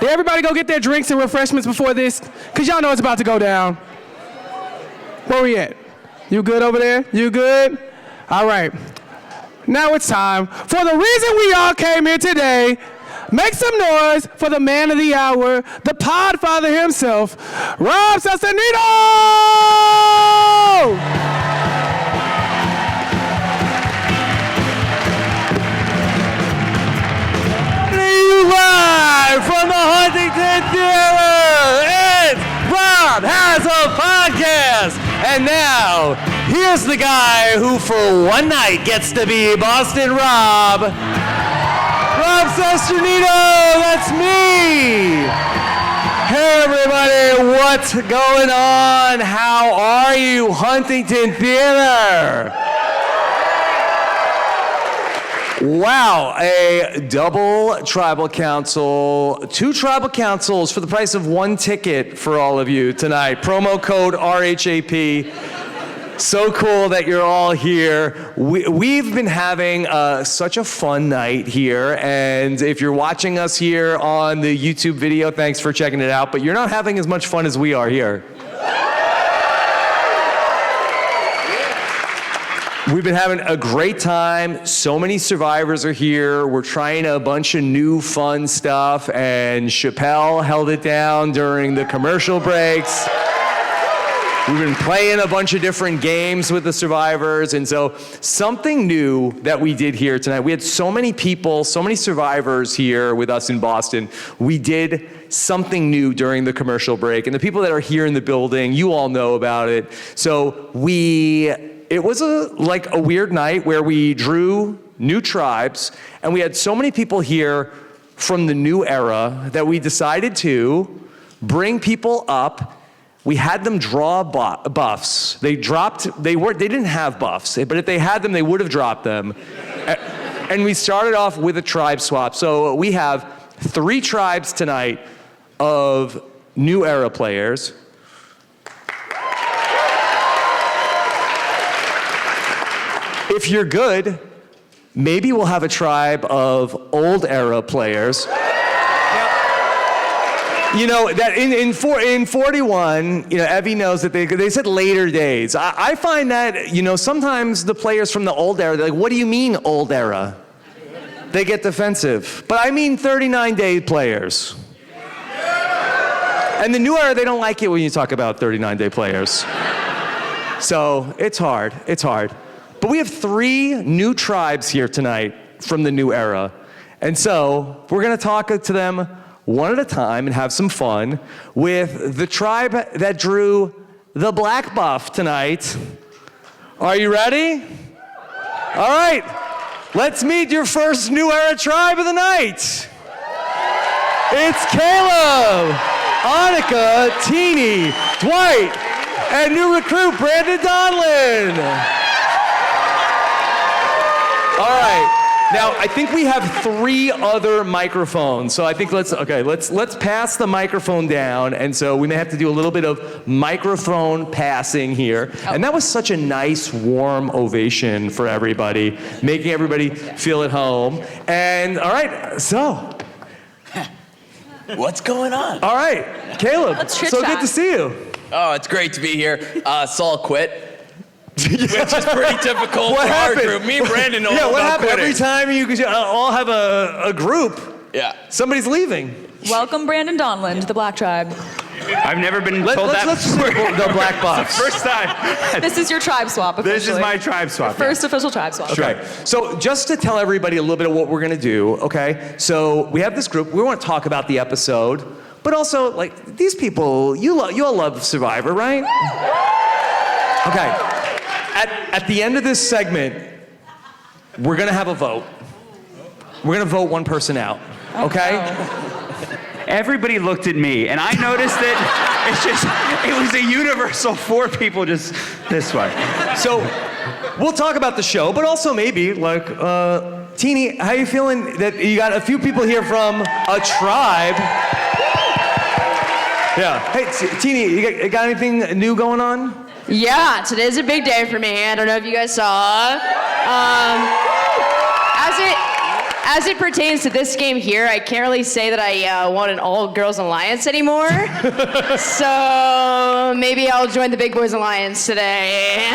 Did everybody go get their drinks and refreshments before this? Because y'all know it's about to go down. Where we at? You good over there? You good? All right. Now it's time for the reason we all came here today. Make some noise for the man of the hour, the podfather himself, Cesternino! Live from the Huntington Theatre, it's Rob Has a Podcast. And now, here's the guy who for one night gets to be Boston Rob. Rob Cesternino, that's me. Hey everybody, what's going on? How are you, Huntington Theatre? Wow, a double tribal council, 2 tribal councils for the price of 1 ticket for all of you tonight. Promo code RHAP. So cool that you're all here. We've been having such a fun night here, and if you're watching us here on the YouTube video, thanks for checking it out, but you're not having as much fun as we are here. We've been having a great time. So many survivors are here. We're trying a bunch of new fun stuff, and Chappelle held it down during the commercial breaks. We've been playing a bunch of different games with the survivors, and so something new that we did here tonight, we had so many people, so many survivors here with us in Boston. We did something new during the commercial break, and the people that are here in the building, you all know about it. So it was like a weird night where we drew new tribes, and we had so many people here from the new era that we decided to bring people up. We had them draw buffs. They didn't have buffs, but if they had them, they would have dropped them. And we started off with a tribe swap. So we have 3 tribes tonight of new era players. If you're good, maybe we'll have a tribe of old era players. You know, that in 41, you know, Evvie knows that they said later days. I find that, you know, sometimes the players from the old era, they're like, what do you mean old era? They get defensive. But I mean 39-day players. And the new era, they don't like it when you talk about 39-day players. So it's hard. But we have 3 new tribes here tonight from the new era. And so we're going to talk to them one at a time and have some fun with the tribe that drew the black buff tonight. Are you ready? All right. Let's meet your first new era tribe of the night. It's Kaleb, Anika, Teeny, Dwight, and new recruit Brandon Donlin. All right. Now, I think we have 3 other microphones, so I think let's pass the microphone down, and so we may have to do a little bit of microphone passing here. Oh. And that was such a nice, warm ovation for everybody, making everybody feel at home. And all right, so. What's going on? All right, Kaleb, so good to see you. Oh, it's great to be here. Saul quit. Which is pretty typical for our group. Me and Brandon know what about happened? quitting. Every time you all have a group, somebody's leaving. Welcome, Brandon Donlin, to the Black Tribe. I've never been told that before. The black buffs. First time. This is your tribe swap, officially. This is my tribe swap. First official tribe swap. Okay. So just to tell everybody a little bit of what we're going to do, okay? So we have this group. We want to talk about the episode, but also, like, these people, you all love Survivor, right? Okay. At the end of this segment, we're going to have a vote. We're going to vote one person out, okay? Everybody looked at me, and I noticed that it was a universal 4 people just this way. So we'll talk about the show, but also maybe, like, Teeny, how you feeling that you got a few people here from a tribe? Yeah. Hey, Teeny, you got anything new going on? Yeah, today's a big day for me. I don't know if you guys saw. as it pertains to this game here, I can't really say that I want an all-girls alliance anymore. So maybe I'll join the Big Boys Alliance today.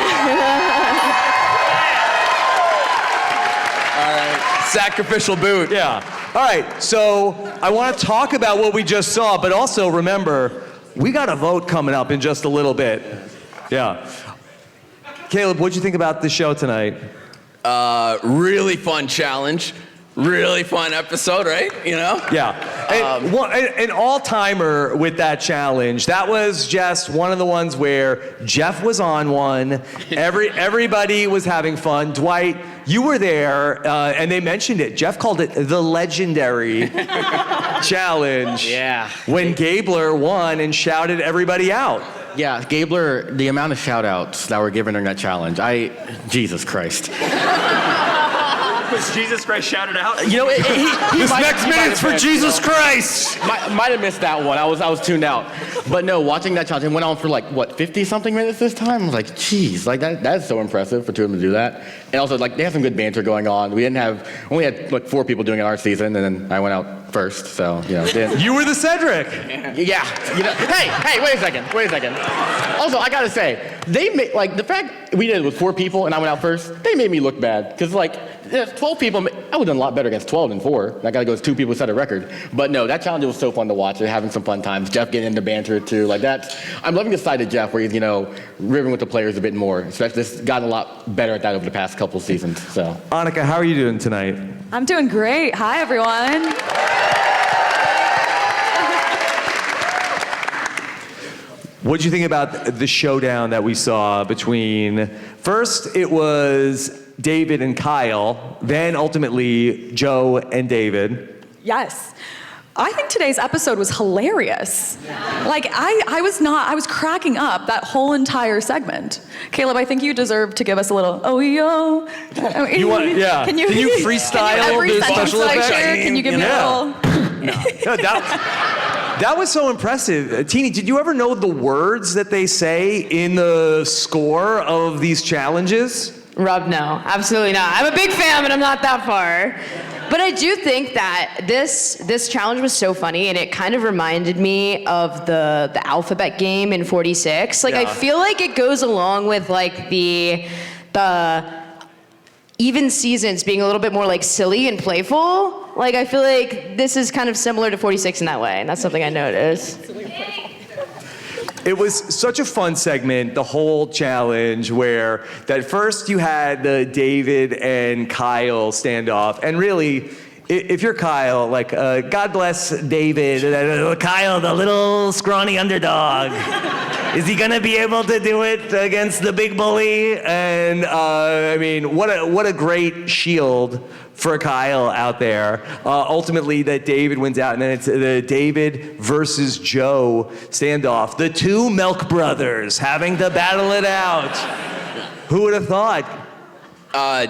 All right, sacrificial boot. Yeah. All right, so I want to talk about what we just saw, but also remember, we got a vote coming up in just a little bit. Yeah. Kaleb, what'd you think about the show tonight? Really fun challenge. Really fun episode, right? You know? Yeah. An all-timer with that challenge. That was just one of the ones where Jeff was on one. Everybody was having fun. Dwight, you were there, and they mentioned it. Jeff called it the legendary challenge. Yeah. When Gabler won and shouted everybody out. Yeah, Gabler, the amount of shout-outs that were given during that challenge, Jesus Christ. Was Jesus Christ shouted out? You know, This next minute's for Jesus Christ! Might have missed that one. I was tuned out. But no, watching that challenge, it went on for like, what, 50-something minutes this time? I was like, geez, like that's so impressive for two of them to do that. And also, like, they have some good banter going on. We only had like 4 people doing it our season, and then I went out first, so, you know. You were the Cedric! Yeah. You know, hey, wait a second. Also, I gotta say, they made, like, the fact we did it with 4 people and I went out first, they made me look bad. Because, like, 12 people, I would've done a lot better against 12 than 4. That gotta go as 2 people who set a record. But no, that challenge was so fun to watch. They're having some fun times. Jeff getting into banter, too. Like, I'm loving the side of Jeff where he's, you know, ribbing with the players a bit more. Especially, this gotten a lot better at that over the past couple seasons, so. Anika, how are you doing tonight? I'm doing great. Hi, everyone. What'd you think about the showdown that we saw between, first it was David and Kyle, then ultimately Joe and David? Yes. I think today's episode was hilarious. Like, I was cracking up that whole entire segment. Kaleb, I think you deserve to give us a little, oh, yo. You want, yeah. Can you freestyle every the sentence special that I effects? share, can you give me a little? No, that was so impressive. Teeny, did you ever know the words that they say in the score of these challenges? Rob, no, absolutely not. I'm a big fan, but I'm not that far. But I do think that this challenge was so funny, and it kind of reminded me of the alphabet game in 46. Like, yeah. I feel like it goes along with like the even seasons being a little bit more like silly and playful. Like, I feel like this is kind of similar to 46 in that way, and that's something I noticed. It was such a fun segment, the whole challenge, where that first you had the David and Kyle standoff, and really, if you're Kyle, like, God bless David, Kyle, the little scrawny underdog. Is he gonna be able to do it against the big bully? And I mean, what a great shield for Kyle out there. Ultimately, that David wins out, and then it's the David versus Joe standoff. The 2 Milk brothers having to battle it out. Who would have thought?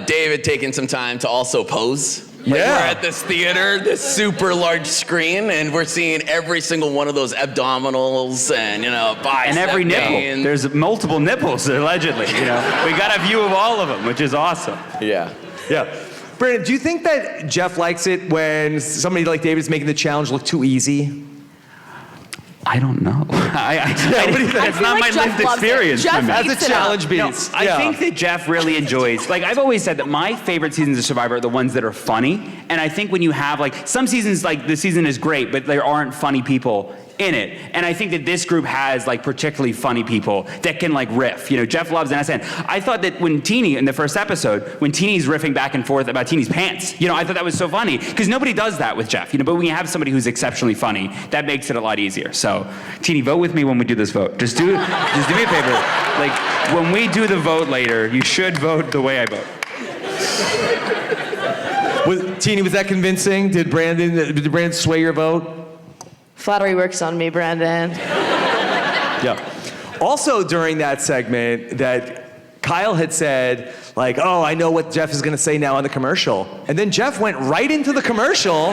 David taking some time to also pose. Like, Yeah. we're at this theater, this super large screen, and we're seeing every single one of those abdominals and, you know, bicep And every nipple. gains. There's multiple nipples, allegedly. You know, we got a view of all of them, which is awesome. Yeah. Yeah. Brandon, do you think that Jeff likes it when somebody like David's making the challenge look too easy? I don't know. It's not my lived experience. Jeff for me. As a challenge No, beats. I think that Jeff really enjoys, like, I've always said that my favorite seasons of Survivor are the ones that are funny. And I think when you have, like, some seasons, like, the season is great, but there aren't funny people in it. And I think that this group has, like, particularly funny people that can, like, riff. You know, Jeff loves NSN. I thought that when Teeny, in the first episode, when Teeny's riffing back and forth about Teeny's pants, you know, I thought that was so funny. Because nobody does that with Jeff, you know, but when you have somebody who's exceptionally funny, that makes it a lot easier. So, Teeny, vote with me when we do this vote. Just do me a favor. Like, when we do the vote later, you should vote the way I vote. Teeny, was that convincing? Did Brandon sway your vote? Flattery works on me, Brandon. Yeah. Also during that segment, that Kyle had said, like, oh, I know what Jeff is gonna say now on the commercial. And then Jeff went right into the commercial,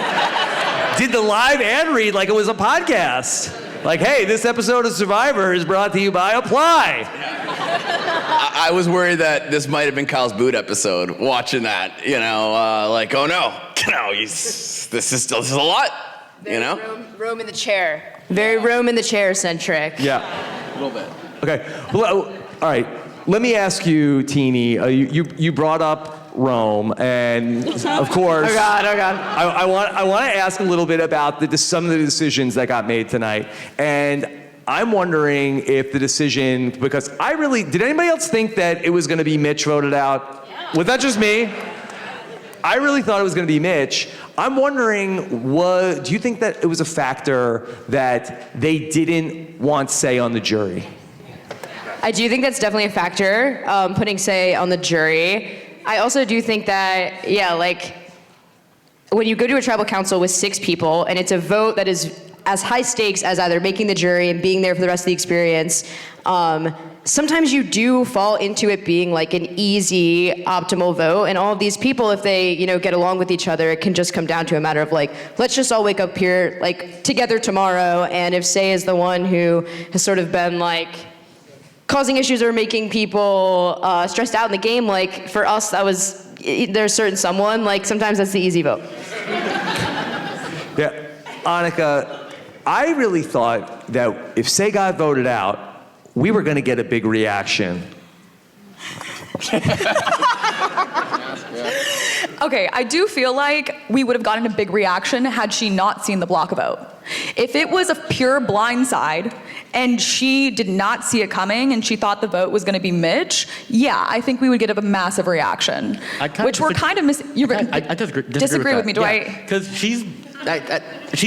did the live ad read like it was a podcast. Like, hey, this episode of Survivor is brought to you by Apply. I was worried that this might have been Kyle's boot episode. Watching that, like, oh no, this is a lot, Rome in the chair. Very Rome in the chair centric. Yeah. A little bit. Okay. Well, all right. Let me ask you, Teeny. You brought up Rome, and of course, Oh God. I want to ask a little bit about some of the decisions that got made tonight, and I'm wondering if the decision, because did anybody else think that it was going to be Mitch voted out? Yeah. Was that just me? I really thought it was going to be Mitch. I'm wondering, do you think that it was a factor that they didn't want say on the jury? I do think that's definitely a factor, putting say on the jury. I also do think that, when you go to a tribal council with 6 people and it's a vote that is as high stakes as either making the jury and being there for the rest of the experience, sometimes you do fall into it being like an easy, optimal vote. And all of these people, if they, get along with each other, it can just come down to a matter of let's just all wake up here together tomorrow. And if Say is the one who has sort of been causing issues or making people stressed out in the game, for us, there's certain someone, sometimes that's the easy vote. Yeah, Anika, I really thought that if Say got voted out, we were going to get a big reaction. Okay, I do feel like we would have gotten a big reaction had she not seen the block vote. If it was a pure blindside and she did not see it coming and she thought the vote was going to be Mitch, yeah, I think we would get a massive reaction. Which we're kind of missing. I disagree with me, Dwight. Because she's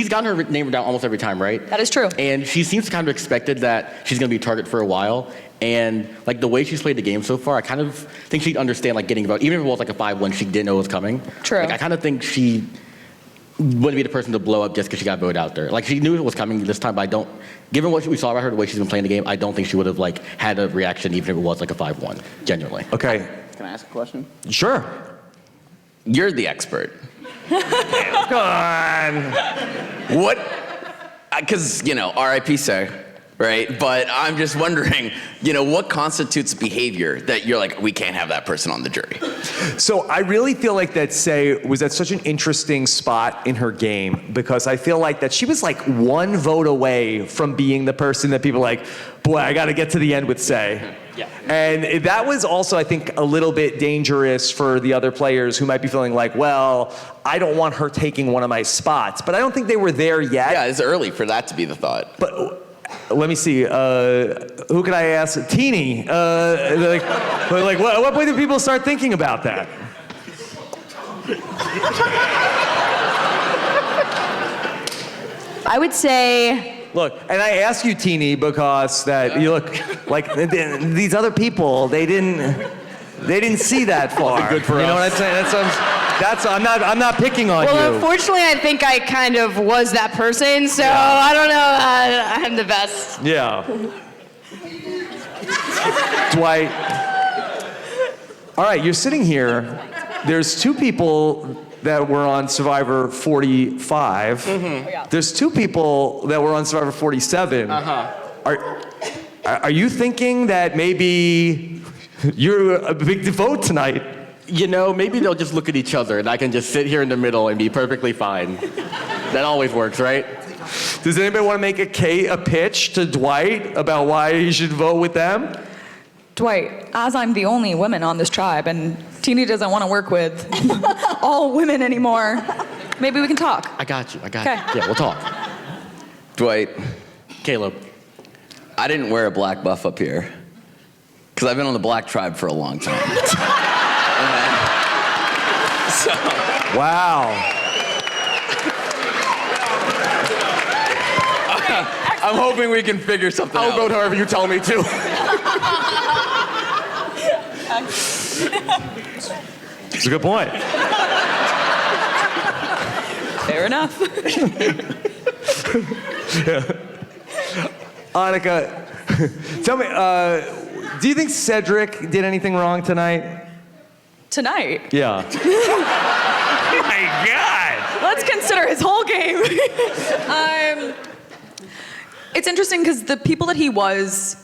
gotten her name down almost every time, right? That is true. And she seems to kind of expected that she's going to be a target for a while. And the way she's played the game so far, I kind of think she'd understand getting a vote. Even if it was a 5-1, she didn't know it was coming. True. I kind of think she wouldn't be the person to blow up just because she got voted out there. She knew it was coming this time, but given what we saw about her, the way she's been playing the game, I don't think she would have had a reaction even if it was a 5-1, genuinely. Okay. Can I ask a question? Sure. You're the expert. Come on. What? Because, RIP Say, right? But I'm just wondering, what constitutes behavior that you're we can't have that person on the jury? So I really feel like that Say was at such an interesting spot in her game, because I feel like that she was 1 vote away from being the person that people boy, I got to get to the end with Say. Yeah. And that was also, I think, a little bit dangerous for the other players who might be feeling well, I don't want her taking one of my spots. But I don't think they were there yet. Yeah, it's early for that to be the thought. But let me see. Who could I ask? Teeny. What point do people start thinking about that? I would say... Look, and I ask you, Teeny, because that you look these other people. They didn't see that far. Good for you us. know what I'm saying? I'm not picking on you. Well, unfortunately, I think I kind of was that person, so I don't know. I'm the best. Yeah. Dwight. All right, you're sitting here. There's 2 people that were on Survivor 45. Mm-hmm. There's 2 people that were on Survivor 47. Are you thinking that maybe you're a big vote tonight? Maybe they'll just look at each other and I can just sit here in the middle and be perfectly fine. That always works, right? Does anybody want to make a pitch to Dwight about why he should vote with them? Dwight, as I'm the only woman on this tribe and Teeny doesn't want to work with all women anymore, maybe we can talk. I got you. Okay. Yeah, we'll talk. Dwight, Kaleb. I didn't wear a black buff up here because I've been on the black tribe for a long time. Wow. I'm hoping we can figure something out. I'll vote however you tell me to. That's a good point. Fair enough. Anika, tell me, do you think Cedric did anything wrong tonight? Tonight? Yeah. Oh my God! Let's consider his whole game. It's interesting because the people that he was,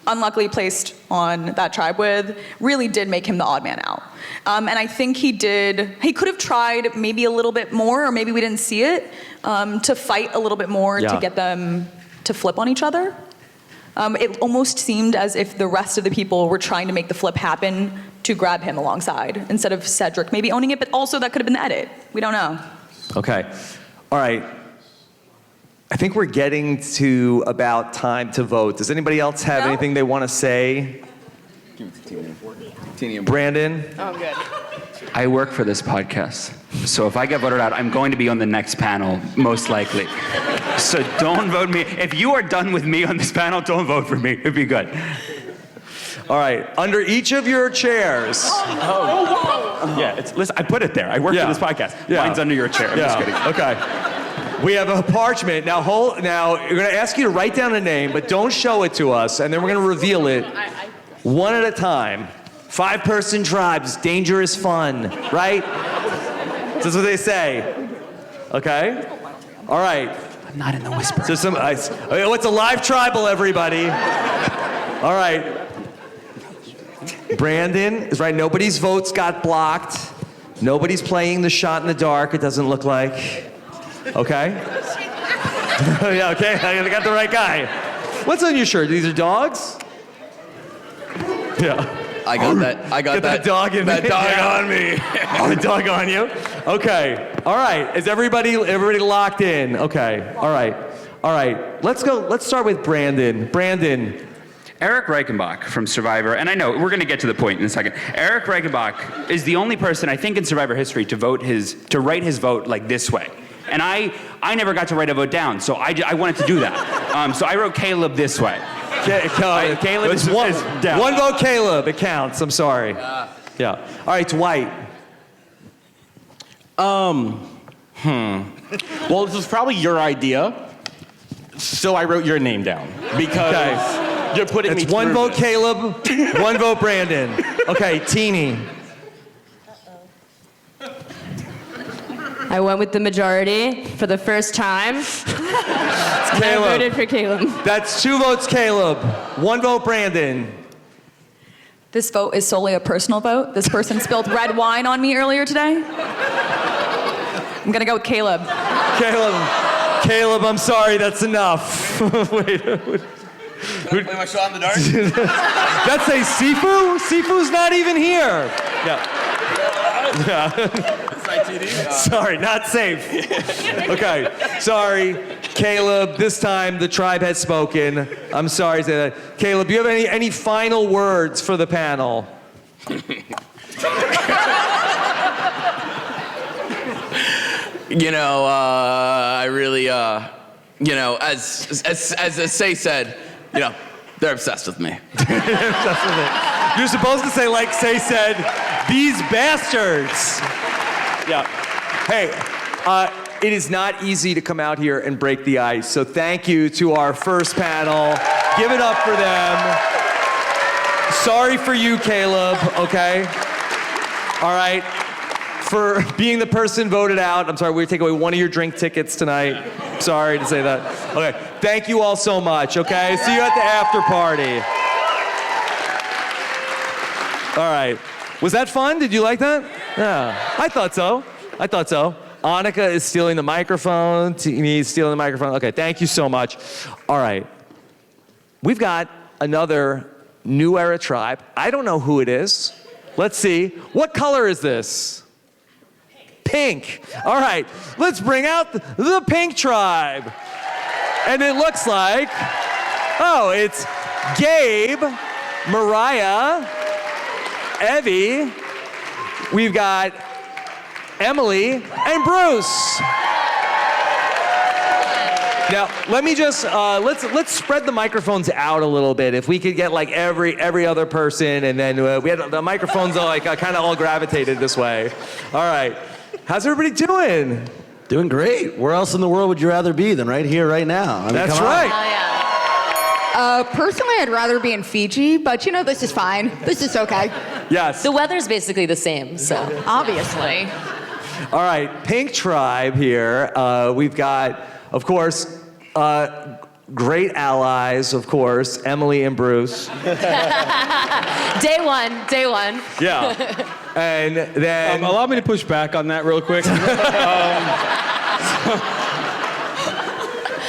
unluckily placed on that tribe with really did make him the odd man out. And I think he could have tried maybe a little bit more, or maybe we didn't see it, to fight a little bit more to get them to flip on each other. It almost seemed as if the rest of the people were trying to make the flip happen to grab him alongside, instead of Cedric maybe owning it, but also that could have been the edit. We don't know. Okay. All right. I think we're getting to about time to vote. Does anybody else have anything they want to say? Brandon? Oh, I'm good. I work for this podcast, so if I get voted out, I'm going to be on the next panel, most likely. So don't vote me. If you are done with me on this panel, don't vote for me. It'd be good. All right. Under each of your chairs. Yeah, listen, I put it there. I work for this podcast. Yeah. Mine's under your chair. I'm just kidding. Okay. We have a parchment. Now, we're going to ask you to write down a name, but don't show it to us, and then we're going to reveal it one at a time. 5-person tribes, dangerous fun, right? That's what they say. Okay? All right. I'm not in the whisper. So it's a live tribal, everybody. All right. Brandon is right. Nobody's votes got blocked. Nobody's playing the shot in the dark, it doesn't look like. Okay? Yeah, okay. I got the right guy. What's on your shirt? These are dogs? Yeah. I got that. Get that dog in that me. dog Yeah. on me. The dog on you? Okay. All right. Is everybody locked in? Okay. All right. All right. Let's go. Let's start with Brandon. Brandon. Eric Reichenbach from Survivor, and I know we're going to get to the point in a second. Eric Reichenbach is the only person I think in Survivor history to write his vote like this way. And I never got to write a vote down, so I wanted to do that. So I wrote Kaleb this way. Kaleb is down. One vote Kaleb. It counts. I'm sorry. Yeah. All right, Dwight. Well, this was probably your idea, so I wrote your name down because you're putting me It's one through vote this. Kaleb, one vote Brandon. Okay, Teeny. I went with the majority for the first time. And I voted for Kaleb. That's 2 votes Kaleb, 1 vote Brandon. This vote is solely a personal vote. This person spilled red wine on me earlier today. I'm gonna go with Kaleb. Kaleb, I'm sorry, that's enough. Wait. Play my shot in the dark? That's a Sifu? Sifu's not even here. Yeah. Sorry, not safe. Okay, sorry. Kaleb, this time the tribe has spoken. I'm sorry to say that. Kaleb, do you have any final words for the panel? I really, as Say said, they're obsessed with me. You're supposed to say, like Say said, these bastards. Yeah. Hey, it is not easy to come out here and break the ice. So thank you to our first panel. Give it up for them. Sorry for you, Kaleb, okay? All right. For being the person voted out, I'm sorry, we're going to take away one of your drink tickets tonight. Sorry to say that. Okay, thank you all so much, okay? See you at the after party. All right. Was that fun? Did you like that? Yeah, I thought so. Anika is stealing the microphone. He's stealing the microphone. Okay, thank you so much. All right. We've got another new era tribe. I don't know who it is. Let's see. What color is this? Pink. All right, let's bring out the pink tribe. And it looks like, it's Gabe, Moriah, Evvie. We've got Emily and Bruce. Now, let me just, let's spread the microphones out a little bit. If we could get like every other person, and then we had the microphones all kind of all gravitated this way. All right. How's everybody doing? Doing great. Where else in the world would you rather be than right here, right now? I mean, That's come on. right. Personally, I'd rather be in Fiji, but this is fine. This is okay. Yes. The weather's basically the same, so. Obviously. All right, Pink Tribe here. We've got, of course, great allies, of course, Emily and Bruce. Day one. Yeah. And then... allow me to push back on that real quick.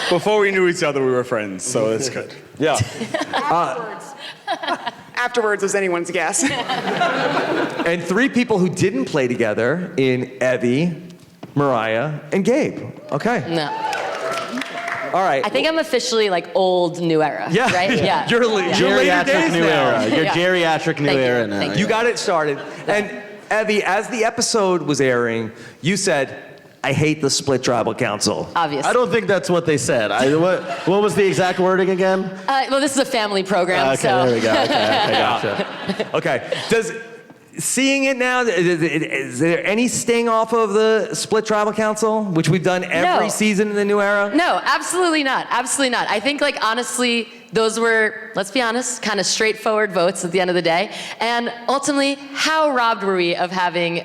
Before we knew each other, we were friends, so it's good. Yeah. Afterwards was anyone's guess. And 3 people who didn't play together in Evvie, Moriah, and Gabe. Okay. No. All right. I think I'm officially like old new era. Yeah. Right? Yeah. You're later days new now. era. You're Yeah. geriatric new Thank you. era now. Thank You got it started. And Evvie, as the episode was airing, you said, I hate the split tribal council. Obviously. I don't think that's what they said. What was the exact wording again? Well, this is a family program, Okay, so. there we go. Okay, I gotcha. Okay. Seeing it now, is there any sting off of the split tribal council, which we've done every season in the new era? No, absolutely not. Absolutely not. I think, like, honestly, those were, let's be honest, kind of straightforward votes at the end of the day. And ultimately, how robbed were we of having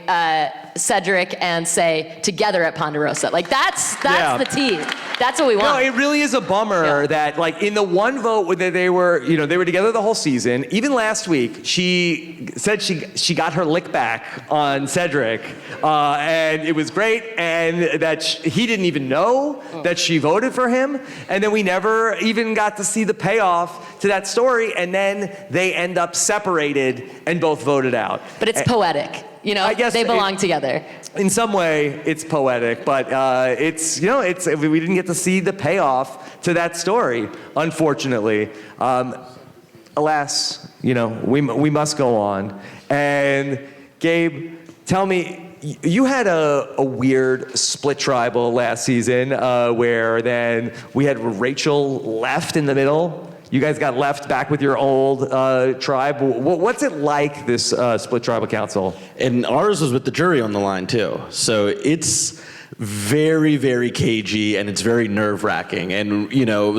Cedric and Say together at Ponderosa? Like, that's the tea. That's what we want. No, it really is a bummer that, like, in the one vote that they were together the whole season. Even last week, she said she got her lick back on Cedric, and it was great, and that he didn't even know that she voted for him, and then we never even got to see the payoff to that story, and then they end up separated and both voted out. But it's poetic. You know, I guess they belong together. In some way, it's poetic, but we didn't get to see the payoff to that story, unfortunately. Alas, we must go on. And Gabe, tell me, you had a weird split tribal last season where then we had Rachel left in the middle. You guys got left back with your old tribe. What's it like, this split tribal council? And ours was with the jury on the line, too. So it's very, very cagey, and it's very nerve-wracking. And,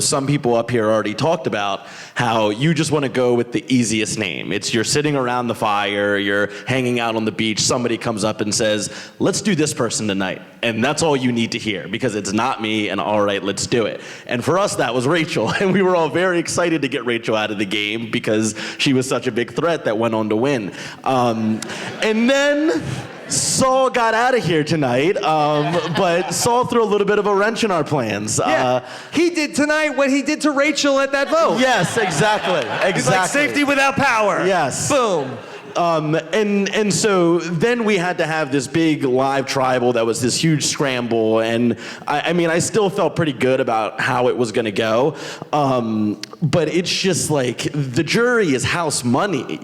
some people up here already talked about how you just want to go with the easiest name. You're sitting around the fire, you're hanging out on the beach, somebody comes up and says, let's do this person tonight. And that's all you need to hear, because it's not me, and all right, let's do it. And for us, that was Rachel. And we were all very excited to get Rachel out of the game because she was such a big threat that went on to win. And then Saul got out of here tonight, but Saul threw a little bit of a wrench in our plans. He did tonight what he did to Rachel at that vote. Yes, exactly. He's like, safety without power. Yes. Boom. And so then we had to have this big live tribal that was this huge scramble, and I still felt pretty good about how it was gonna go, but it's just like, the jury is house money,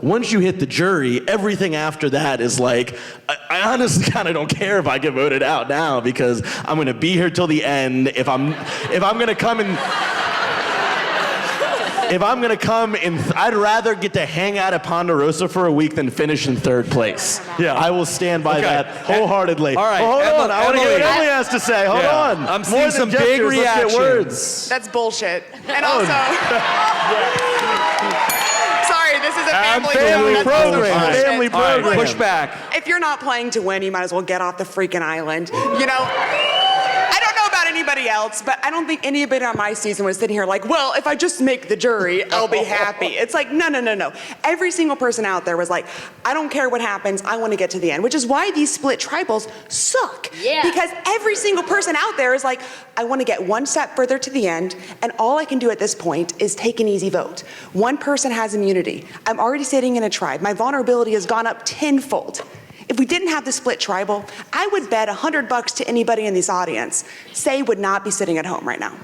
Once you hit the jury, everything after that is like, I honestly kind of don't care if I get voted out now, because I'm gonna be here till the end. If I'm gonna come and... If I'm gonna come in, I'd rather get to hang out at Ponderosa for a week than finish in 3rd place. Yeah. I will stand by that wholeheartedly. All right, Well, hold on, I want to hear what Emily Emily has to say. Hold on. I'm seeing some big gestures, let's get reactions. words. That's bullshit. And also, sorry, this is a family program. Family program. All right, push back. If you're not playing to win, you might as well get off the freaking island. I don't know about anybody else, but I don't think anybody on my season was sitting here like, well, if I just make the jury, I'll be happy. It's like, no. Every single person out there was like, I don't care what happens, I want to get to the end, which is why these split tribals suck. Yeah. Because every single person out there is like, I want to get one step further to the end, and all I can do at this point is take an easy vote. One person has immunity. I'm already sitting in a tribe. My vulnerability has gone up tenfold. If we didn't have the split tribal, I would bet $100 to anybody in this audience, Say would not be sitting at home right now.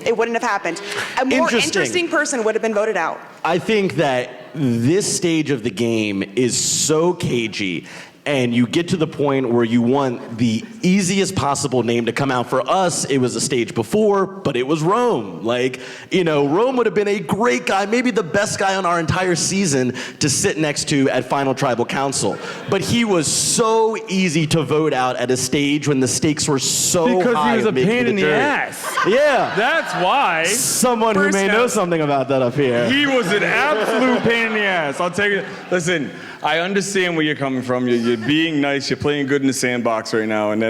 It wouldn't have happened. A more interesting person would have been voted out. I think that this stage of the game is so cagey, and you get to the point where you want the easiest possible name to come out. For us, it was a stage before, but it was Rome. Rome would have been a great guy, maybe the best guy on our entire season to sit next to at Final Tribal Council. But he was so easy to vote out at a stage when the stakes were so high. Because he was a pain in the jury. ass. Yeah. That's why. Someone who may know something about that up here. He was an absolute pain in the ass. I'll take it. Listen, I understand where you're coming from. You're being nice. You're playing good in the sandbox right now, and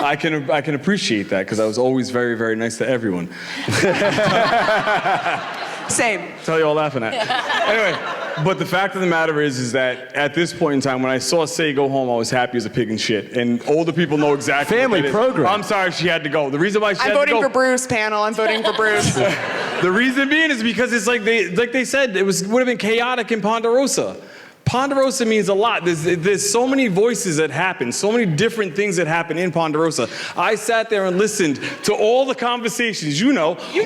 I can appreciate that because I was always very, very nice to everyone. Same. That's how you all laughing at. Anyway, but the fact of the matter is that at this point in time, when I saw Say go home, I was happy as a pig in shit. And older people know exactly. Family what it is. program. I'm sorry she had to go. The reason why she I'm had to go. voting for Bruce, panel. I'm voting for Bruce. The reason being is because it's like they said, would have been chaotic in Ponderosa. Ponderosa means a lot. There's so many voices that happen, so many different things that happen in Ponderosa. I sat there and listened to all the conversations,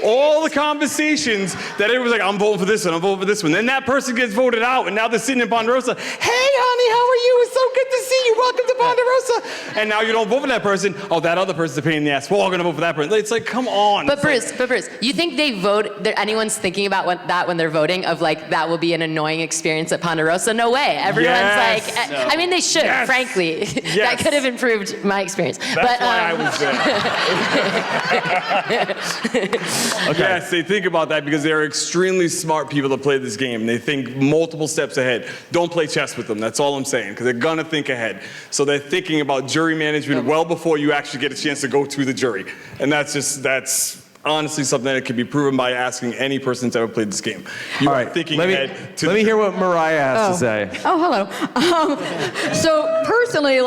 all the conversations that everyone's like, I'm voting for this one, I'm voting for this one. Then that person gets voted out, and now they're sitting in Ponderosa. Hey, honey, how are you? It's so good to see you. Welcome to Ponderosa. And now you don't vote for that person. Oh, that other person's a pain in the ass. We're all going to vote for that person. It's like, come on. But Bruce, you think they vote, anyone's thinking about that when they're voting, of like, that will be an annoying experience at Ponderosa? No way. Everyone's Yes. like, I mean, they should, Yes. frankly. Yes. That could have improved my experience. That's why I was there. Yes, they think about that because they're extremely smart people that play this game. They think multiple steps ahead. Don't play chess with them. That's all I'm saying, because they're gonna think ahead. So they're thinking about jury management well before you actually get a chance to go to the jury. And that's honestly something that can be proven by asking any person that's ever played this game. You All are right, thinking let ahead to me hear what Moriah has to say. Oh, hello. So personally,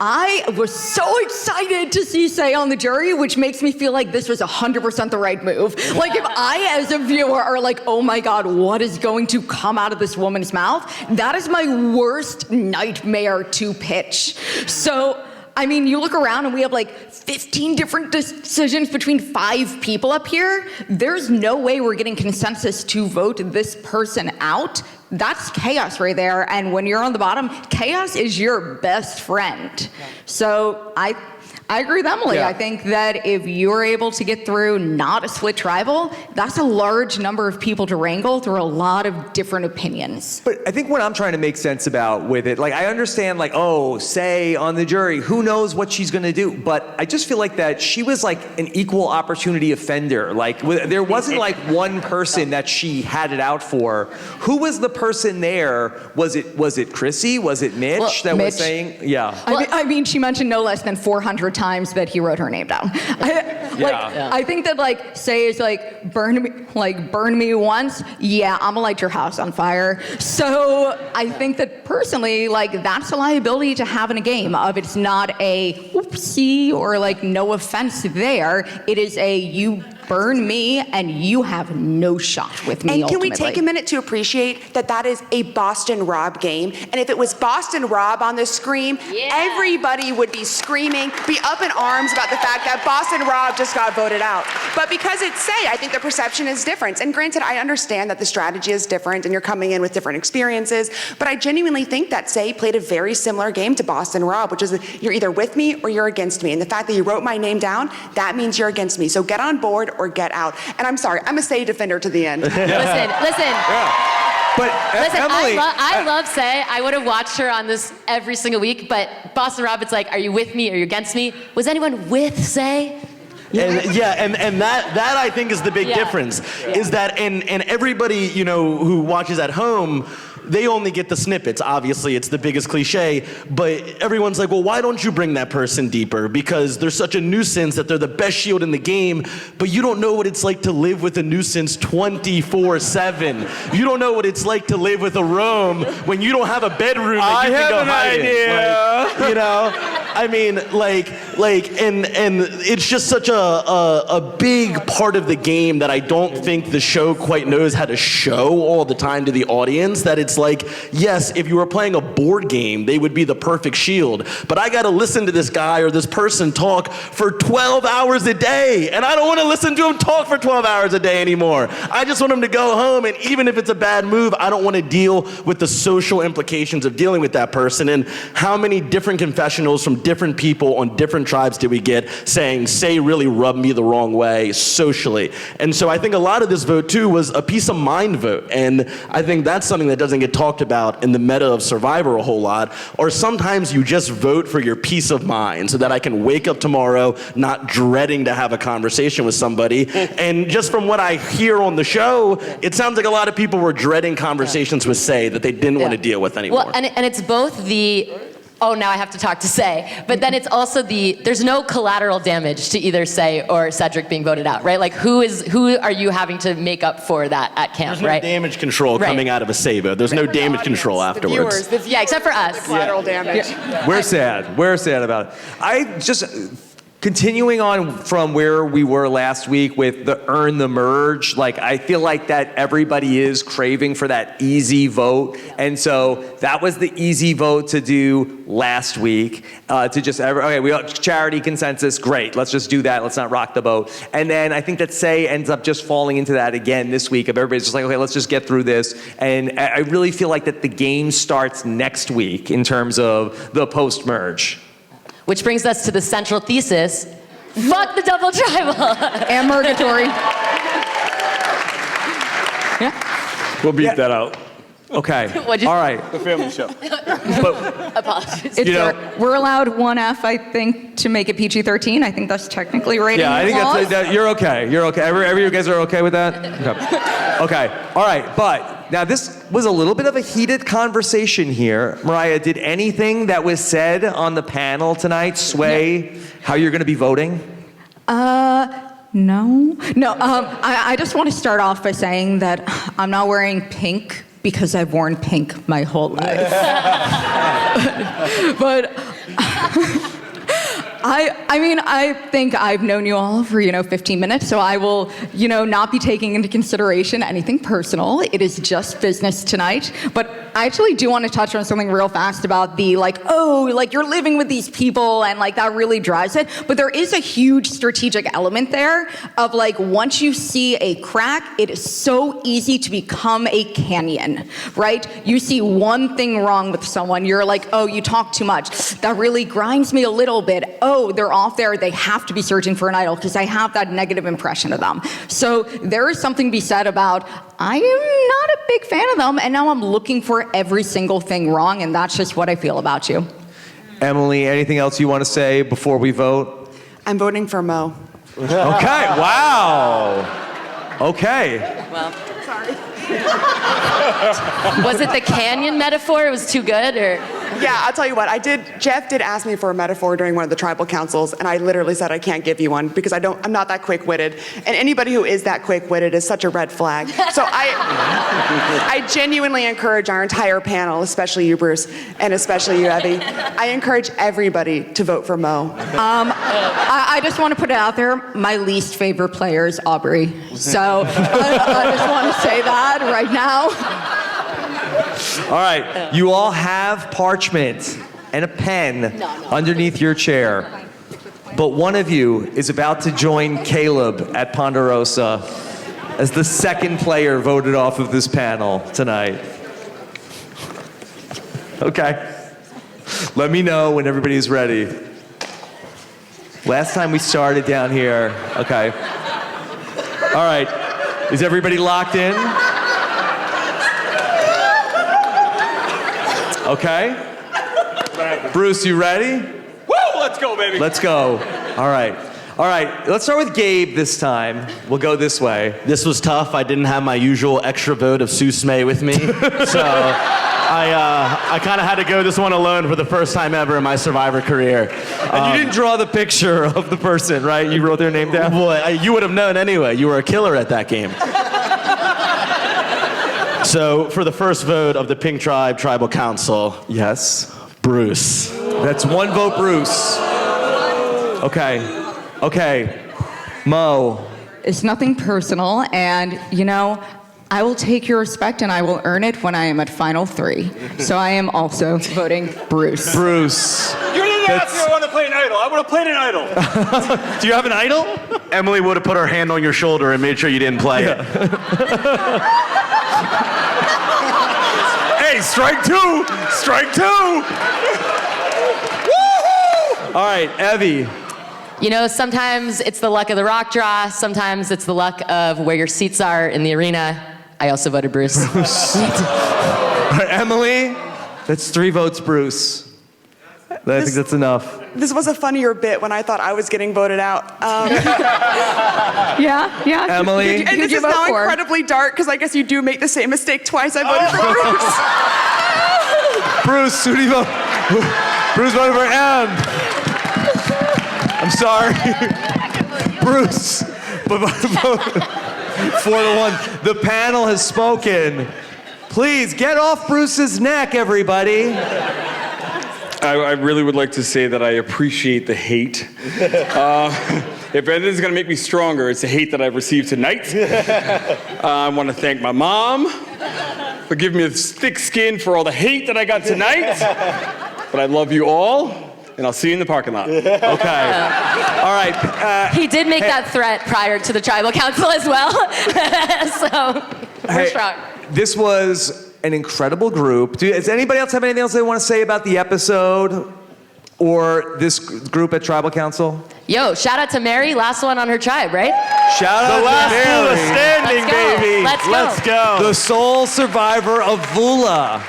I was so excited to see Say on the jury, which makes me feel like this was 100% the right move. Like, if I, as a viewer, are like, oh my God, what is going to come out of this woman's mouth? That is my worst nightmare to pitch. So, I mean, you look around and we have 15 different decisions between 5 people up here. There's no way we're getting consensus to vote this person out. That's chaos right there. And when you're on the bottom, chaos is your best friend. So I agree with Emily. Yeah. I think that if you're able to get through not a split tribal, that's a large number of people to wrangle through a lot of different opinions. But I think what I'm trying to make sense about with it, I understand, Say on the jury, who knows what she's going to do? But I just feel like that she was an equal opportunity offender. There wasn't one person that she had it out for. Who was the person there? Was it Chrissy? Was it Mitch that Mitch. was saying? Yeah. I mean, she mentioned no less than 400 times that he wrote her name down. I think that Say is burn me once. Yeah, I'm gonna light your house on fire. So I think that personally, that's a liability to have in a game. Of it's not a whoopsie or no offense there. It is a you burn me and you have no shot with me. And can we ultimately. take a minute to appreciate that is a Boston Rob game? And if it was Boston Rob on the screen, everybody would be screaming, be up in arms about the fact that Boston Rob just got voted out. But because it's Say, I think the perception is different. And granted, I understand that the strategy is different and you're coming in with different experiences, but I genuinely think that Say played a very similar game to Boston Rob, which is you're either with me or you're against me. And the fact that you wrote my name down, that means you're against me. So get on board or get out. And I'm sorry, I'm a Say defender to the end. Listen. But Listen, Emily, I love Say. I would have watched her on this every single week, but Boston Rob, it's are you with me or are you against me? Was anyone with Say? And that I think is the big difference, is that and everybody who watches at home, they only get the snippets. Obviously, it's the biggest cliche, but everyone's like, well, why don't you bring that person deeper? Because they're such a nuisance that they're the best shield in the game, but you don't know what it's like to live with a nuisance 24/7. You don't know what it's like to live with a room when you don't have a bedroom that you can go hide in. I mean, and it's just such a big part of the game that I don't think the show quite knows how to show all the time to the audience, that it's yes, if you were playing a board game, they would be the perfect shield. But I got to listen to this guy or this person talk for 12 hours a day. And I don't want to listen to him talk for 12 hours a day anymore. I just want him to go home. And even if it's a bad move, I don't want to deal with the social implications of dealing with that person and how many different confessionals from different people on different different tribes did we get saying, Say really rubbed me the wrong way socially? And so I think a lot of this vote too was a peace of mind vote. And I think that's something that doesn't get talked about in the meta of Survivor a whole lot. Or sometimes you just vote for your peace of mind so that I can wake up tomorrow not dreading to have a conversation with somebody. And just from what I hear on the show, it sounds like a lot of people were dreading conversations with Say that they didn't want to deal with anymore. Well, and it's both the, oh, now I have to talk to Say, but then it's also there's no collateral damage to either Say or Cedric being voted out, right? Like who are you having to make up for that at camp, There's no right? damage control coming out of a Say vote. There's no damage control afterwards. Yeah, except for us. Collateral damage. We're sad. We're sad about it. I just, continuing on from where we were last week with the earn the merge, like I feel like that everybody is craving for that easy vote. And so that was the easy vote to do last week, to just, okay, we got charity consensus, great, let's just do that, let's not rock the boat. And then I think that Say ends up just falling into that again this week of everybody's just like, okay, let's just get through this. And I really feel like that the game starts next week in terms of the post-merge. Which brings us to the central thesis, fuck the double tribal. And Murgatory. We'll beat that out. Okay, What'd you all right. The family show. Apologies. It's we're allowed one F, I think, to make it PG-13. I think that's technically rating. Yeah, I think laws. you're okay. You're okay. Every you guys are okay with that? Okay. All right. But now this was a little bit of a heated conversation here. Moriah, did anything that was said on the panel tonight sway how you're going to be voting? No. I just want to start off by saying that I'm not wearing pink because I've worn pink my whole life. But I think I've known you all for, 15 minutes, so I will, not be taking into consideration anything personal. It is just business tonight. But I actually do want to touch on something real fast about the, you're living with these people and, that really drives it. But there is a huge strategic element there of, once you see a crack, it is so easy to become a canyon, right? You see one thing wrong with someone, you're like, oh, you talk too much. That really grinds me a little bit. Oh, they're off there, they have to be searching for an idol because I have that negative impression of them. So there is something to be said about, I am not a big fan of them, and now I'm looking for every single thing wrong, and that's just what I feel about you. Emily, anything else you want to say before we vote? I'm voting for Mo. Okay, wow. Okay. Well, sorry. Was it the canyon metaphor? It was too good, or? Yeah, I'll tell you what. Jeff did ask me for a metaphor during one of the tribal councils, and I literally said I can't give you one because I'm not that quick-witted. And anybody who is that quick-witted is such a red flag. So I genuinely encourage our entire panel, especially you, Brice, and especially you, Evvie. I encourage everybody to vote for Mo. I just want to put it out there. My least favorite player is Aubrey. So I just want to say that right now. All right, you all have parchment and a pen underneath your chair. But one of you is about to join Kaleb at Ponderosa as the second player voted off of this panel tonight. Okay. Let me know when everybody's ready. Last time we started down here. Okay. All right. Is everybody locked in? Okay. Bruce, you ready? Woo! Let's go, baby. Let's go. All right. Let's start with Gabe this time. We'll go this way. This was tough. I didn't have my usual extra vote of Susme with me. So I kind of had to go this one alone for the first time ever in my Survivor career. And you didn't draw the picture of the person, right? You wrote their name down? Boy, you would have known anyway. You were a killer at that game. So for the first vote of the Pink Tribe Tribal Council, yes, Bruce. That's one vote, Bruce. Okay. Mo. It's nothing personal, and I will take your respect and I will earn it when I am at final 3. So I am also voting Bruce. Bruce. You didn't ask me I want to play an idol. I would have played an idol. Do you have an idol? Emily would have put her hand on your shoulder and made sure you didn't play it. Hey, strike 2! Strike 2! Woo-hoo! All right, Evvie. You know, sometimes it's the luck of the rock draw, sometimes it's the luck of where your seats are in the arena. I also voted Bruce. Emily, that's 3 votes, Bruce. I think that's enough. This was a funnier bit when I thought I was getting voted out. Yeah. Emily? And this is now incredibly dark because I guess you do make the same mistake twice. I voted for Bruce. Bruce, who do you vote? Bruce voted for M. I'm sorry. Bruce. 4-1. The panel has spoken. Please get off Bruce's neck, everybody. I really would like to say that I appreciate the hate. If anything's gonna make me stronger, it's the hate that I've received tonight. I want to thank my mom for giving me a thick skin for all the hate that I got tonight. But I love you all, and I'll see you in the parking lot. Okay. All right. He did make that threat prior to the tribal council as well. So, we're strong. This was an incredible group. Does anybody else have anything else they want to say about the episode or this group at Tribal Council? Yo, shout out to Mary, last one on her tribe, right? Shout out The to last Mary. Vula standing, Let's go. baby. Let's go. The sole survivor of Vula.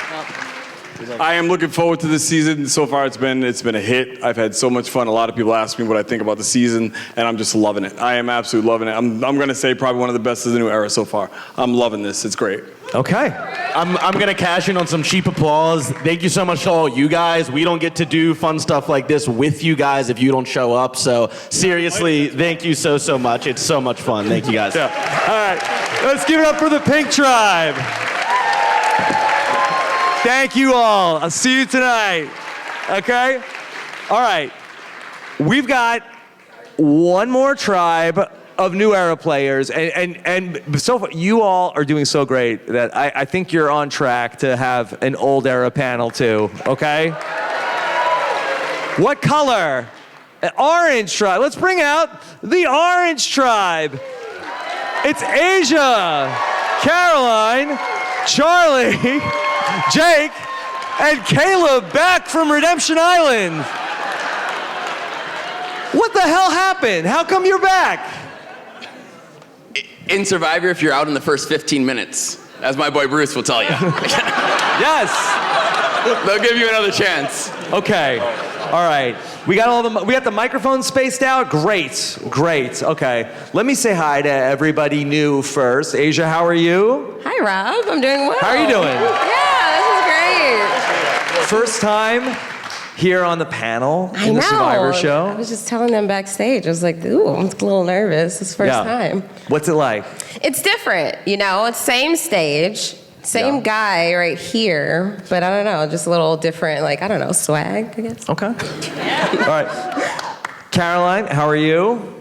I am looking forward to this season. So far, it's been a hit. I've had so much fun. A lot of people ask me what I think about the season, and I'm just loving it. I am absolutely loving it. I'm going to say probably one of the best of the new era so far. I'm loving this. It's great. Okay. I'm gonna cash in on some cheap applause. Thank you so much to all you guys. We don't get to do fun stuff like this with you guys if you don't show up. So seriously, thank you so much. It's so much fun. Thank you guys. Yeah. All right. Let's give it up for the Pink Tribe. Thank you all. I'll see you tonight. Okay? All right. We've got one more tribe of new era players, and so far, you all are doing so great that I think you're on track to have an old era panel too, okay? What color? An orange tribe. Let's bring out the orange tribe. It's Aysha, Caroline, Charlie, Jake, and Kaleb back from Redemption Island. What the hell happened? How come you're back? In Survivor, if you're out in the first 15 minutes, as my boy Bruce will tell you. Yes. They'll give you another chance. Okay. All right. We got the microphones spaced out. Great. Okay. Let me say hi to everybody new first. Aysha, how are you? Hi, Rob. I'm doing well. How are you doing? Yeah, this is great. First time here on the panel in the Survivor show. I was just telling them backstage. I was like, ooh, I'm a little nervous. It's the first time. What's it like? It's different, you know. It's same stage, same guy right here, but I don't know, just a little different, like, I don't know, swag, I guess. Okay. All right. Caroline, how are you?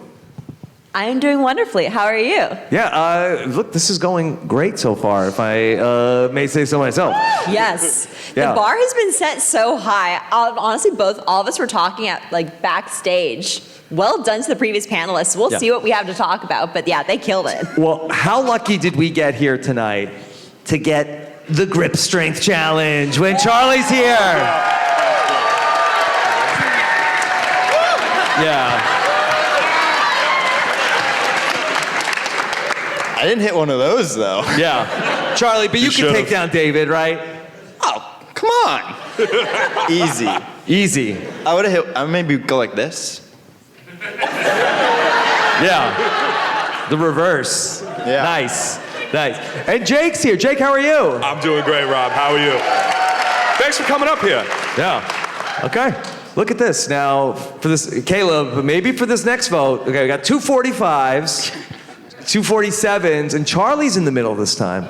I am doing wonderfully. How are you? Yeah, look, this is going great so far, if I may say so myself. Yes. Yeah. The bar has been set so high. Honestly, all of us were talking at backstage. Well done to the previous panelists. We'll see what we have to talk about, but yeah, they killed it. Well, how lucky did we get here tonight to get the grip strength challenge when Charlie's here? Yeah. I didn't hit one of those, though. Yeah. Charlie, but you can take down David, right? Oh, come on. Easy. I would have hit, I maybe go like this. Yeah. The reverse. Yeah. Nice. And Jake's here. Jake, how are you? I'm doing great, Rob. How are you? Thanks for coming up here. Yeah. Okay. Look at this. Now, for this, Kaleb, maybe for this next vote, okay, we got 245s, 247s, and Charlie's in the middle this time.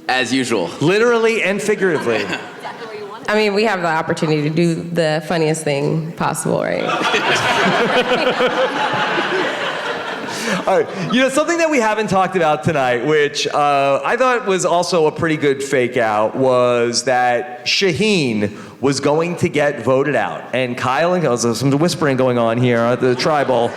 As usual. Literally and figuratively. I mean, we have the opportunity to do the funniest thing possible, right? All right. You know, something that we haven't talked about tonight, which I thought was also a pretty good fake out, was that Shaheen was going to get voted out. And Kyle, and there's some whispering going on here at the tribal,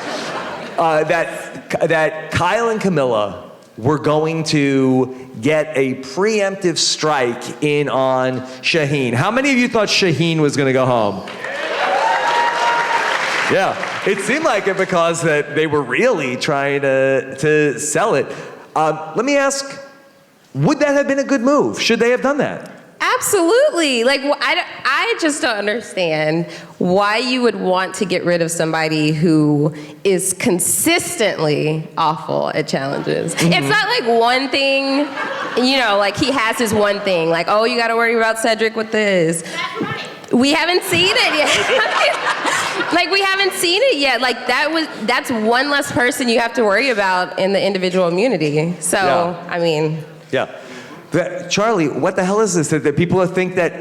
that Kyle and Camilla were going to get a preemptive strike in on Shaheen. How many of you thought Shaheen was going to go home? Yeah. It seemed like it because that they were really trying to sell it. Let me ask, would that have been a good move? Should they have done that? Absolutely. Like, I just don't understand why you would want to get rid of somebody who is consistently awful at challenges. Mm-hmm. It's not like one thing, you know, like he has his one thing. Like, oh, you got to worry about Cedric with this. We haven't seen it yet. Like, we haven't seen it yet. Like, that's one less person you have to worry about in the individual immunity. So, Yeah. I mean. Yeah. Charlie, what the hell is this? That people think that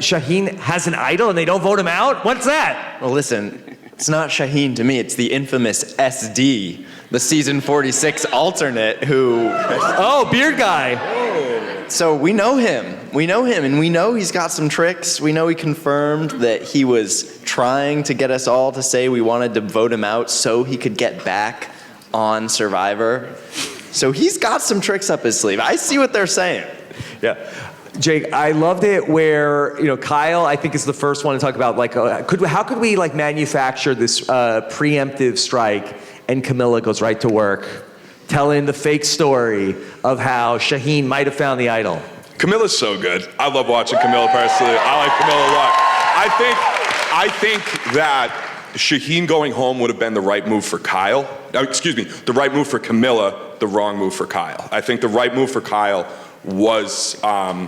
Shaheen has an idol and they don't vote him out? What's that? Well, listen, it's not Shaheen to me. It's the infamous SD, the season 46 alternate who... Oh, beard guy. So we know him. We know him, and we know he's got some tricks. We know he confirmed that he was trying to get us all to say we wanted to vote him out so he could get back on Survivor. So he's got some tricks up his sleeve. I see what they're saying. Yeah. Jake, I loved it where, you know, Kyle, I think, is the first one to talk about, like, how could we, like, manufacture this preemptive strike, and Camilla goes right to work, telling the fake story of how Shaheen might have found the idol. Camilla's so good. I love watching Camilla personally. I like Camilla a lot. I think that Shaheen going home would have been the right move for Kyle. The right move for Camilla, the wrong move for Kyle. I think the right move for Kyle was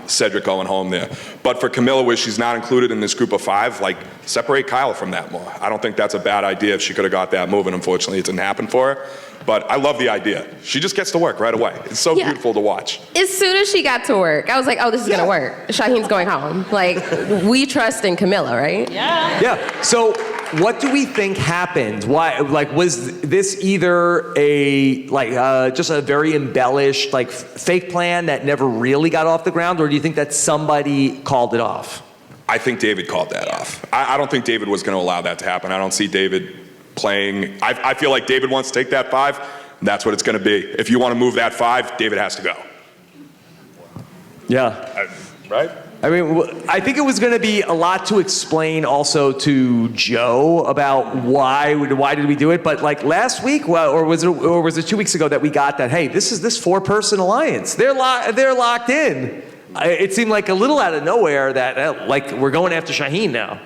Cedric going home there. But for Camilla, where she's not included in this group of 5, like, separate Kyle from that more. I don't think that's a bad idea if she could have got that move, and unfortunately it didn't happen for her. But I love the idea. She just gets to work right away. It's so beautiful to watch. As soon as she got to work, I was like, oh, this is gonna work. Shaheen's going home. Like, we trust in Camilla, right? Yeah. So what do we think happened? Why, like, was this either just a very embellished, like, fake plan that never really got off the ground, or do you think that somebody called it off? I think David called that off. I don't think David was going to allow that to happen. I don't see David playing. I feel like David wants to take that 5. And that's what it's going to be. If you want to move that 5, David has to go. Yeah. Right? I mean, I think it was going to be a lot to explain also to Joe about why did we do it. But like last week, or was it 2 weeks ago that we got that, hey, this 4-person alliance. They're locked in. It seemed like a little out of nowhere that like we're going after Shaheen now.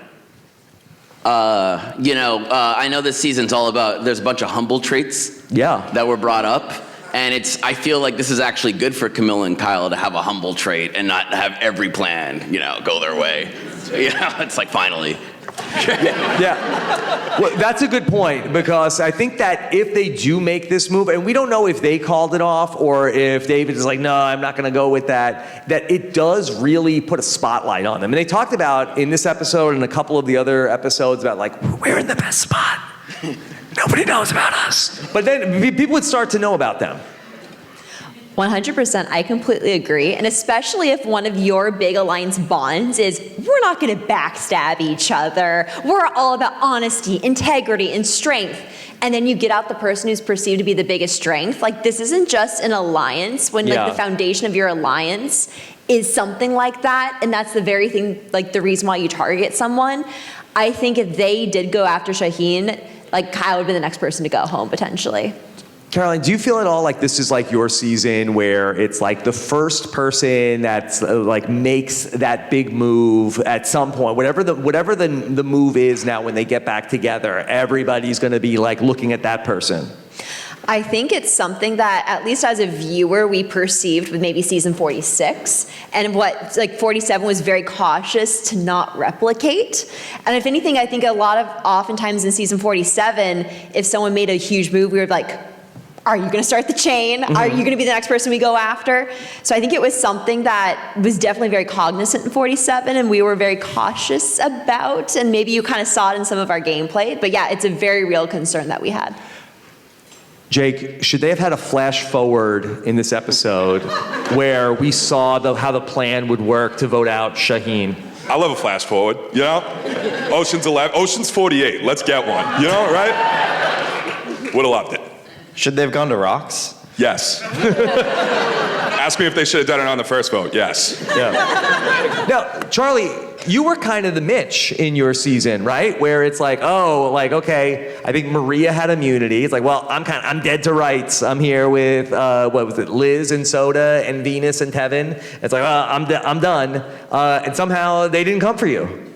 I know this season's all about, there's a bunch of humble traits that were brought up. And I feel like this is actually good for Camilla and Kyle to have a humble trait and not have every plan, go their way. It's like finally. Yeah. Well, that's a good point, because I think that if they do make this move, and we don't know if they called it off or if David is like, no, I'm not going to go with that it does really put a spotlight on them. And they talked about in this episode and a couple of the other episodes about like, we're in the best spot. Nobody knows about us. But then people would start to know about them. 100%, I completely agree. And especially if one of your big alliance bonds is, we're not gonna backstab each other. We're all about honesty, integrity, and strength. And then you get out the person who's perceived to be the biggest strength. Like, this isn't just an alliance when like the foundation of your alliance is something like that. And that's the very thing, like the reason why you target someone. I think if they did go after Shaheen, like Kyle would be the next person to go home potentially. Caroline, do you feel at all like this is like your season where it's like the first person that's like makes that big move at some point, whatever the move is now when they get back together, everybody's going to be like looking at that person? I think it's something that, at least as a viewer, we perceived with maybe season 46, and what like 47 was very cautious to not replicate. And if anything, I think oftentimes in season 47, if someone made a huge move, we were like, are you gonna start the chain? Mm-hmm. Are you gonna be the next person we go after? So I think it was something that was definitely very cognizant in 47, and we were very cautious about, and maybe you kind of saw it in some of our gameplay, but yeah, it's a very real concern that we had. Jake, should they have had a flash forward in this episode where we saw how the plan would work to vote out Shaheen? I love a flash forward, Ocean's 11, Ocean's 48, let's get one, right? Would have loved it. Should they have gone to Rocks? Yes. Ask me if they should have done it on the first vote. Yes. Yeah. Now, Charlie, you were kind of the Mitch in your season, right? Where it's like, oh, like, okay, I think Maria had immunity. It's like, well, I'm dead to rights. I'm here with, what was it, Liz and Soda and Venus and Tevin. It's like, I'm done. And somehow they didn't come for you.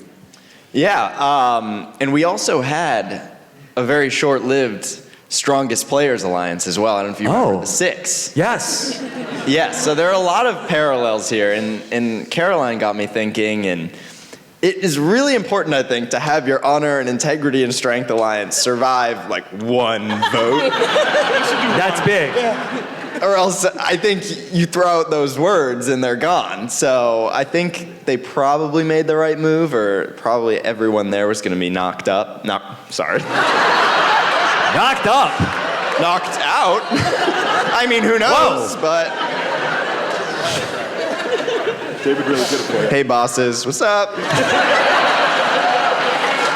Yeah, and we also had a very short-lived Strongest Players Alliance as well. I don't know if you remember the 6. Yes. Yes, so there are a lot of parallels here, and Caroline got me thinking, and it is really important, I think, to have your Honor and Integrity and Strength Alliance survive like one vote. That's big. Or else I think you throw out those words and they're gone. So I think they probably made the right move, or probably everyone there was going to be knocked up. Sorry. Knocked up? Knocked out? I mean, who knows? Whoa. But David really did it for you. Hey, bosses, what's up?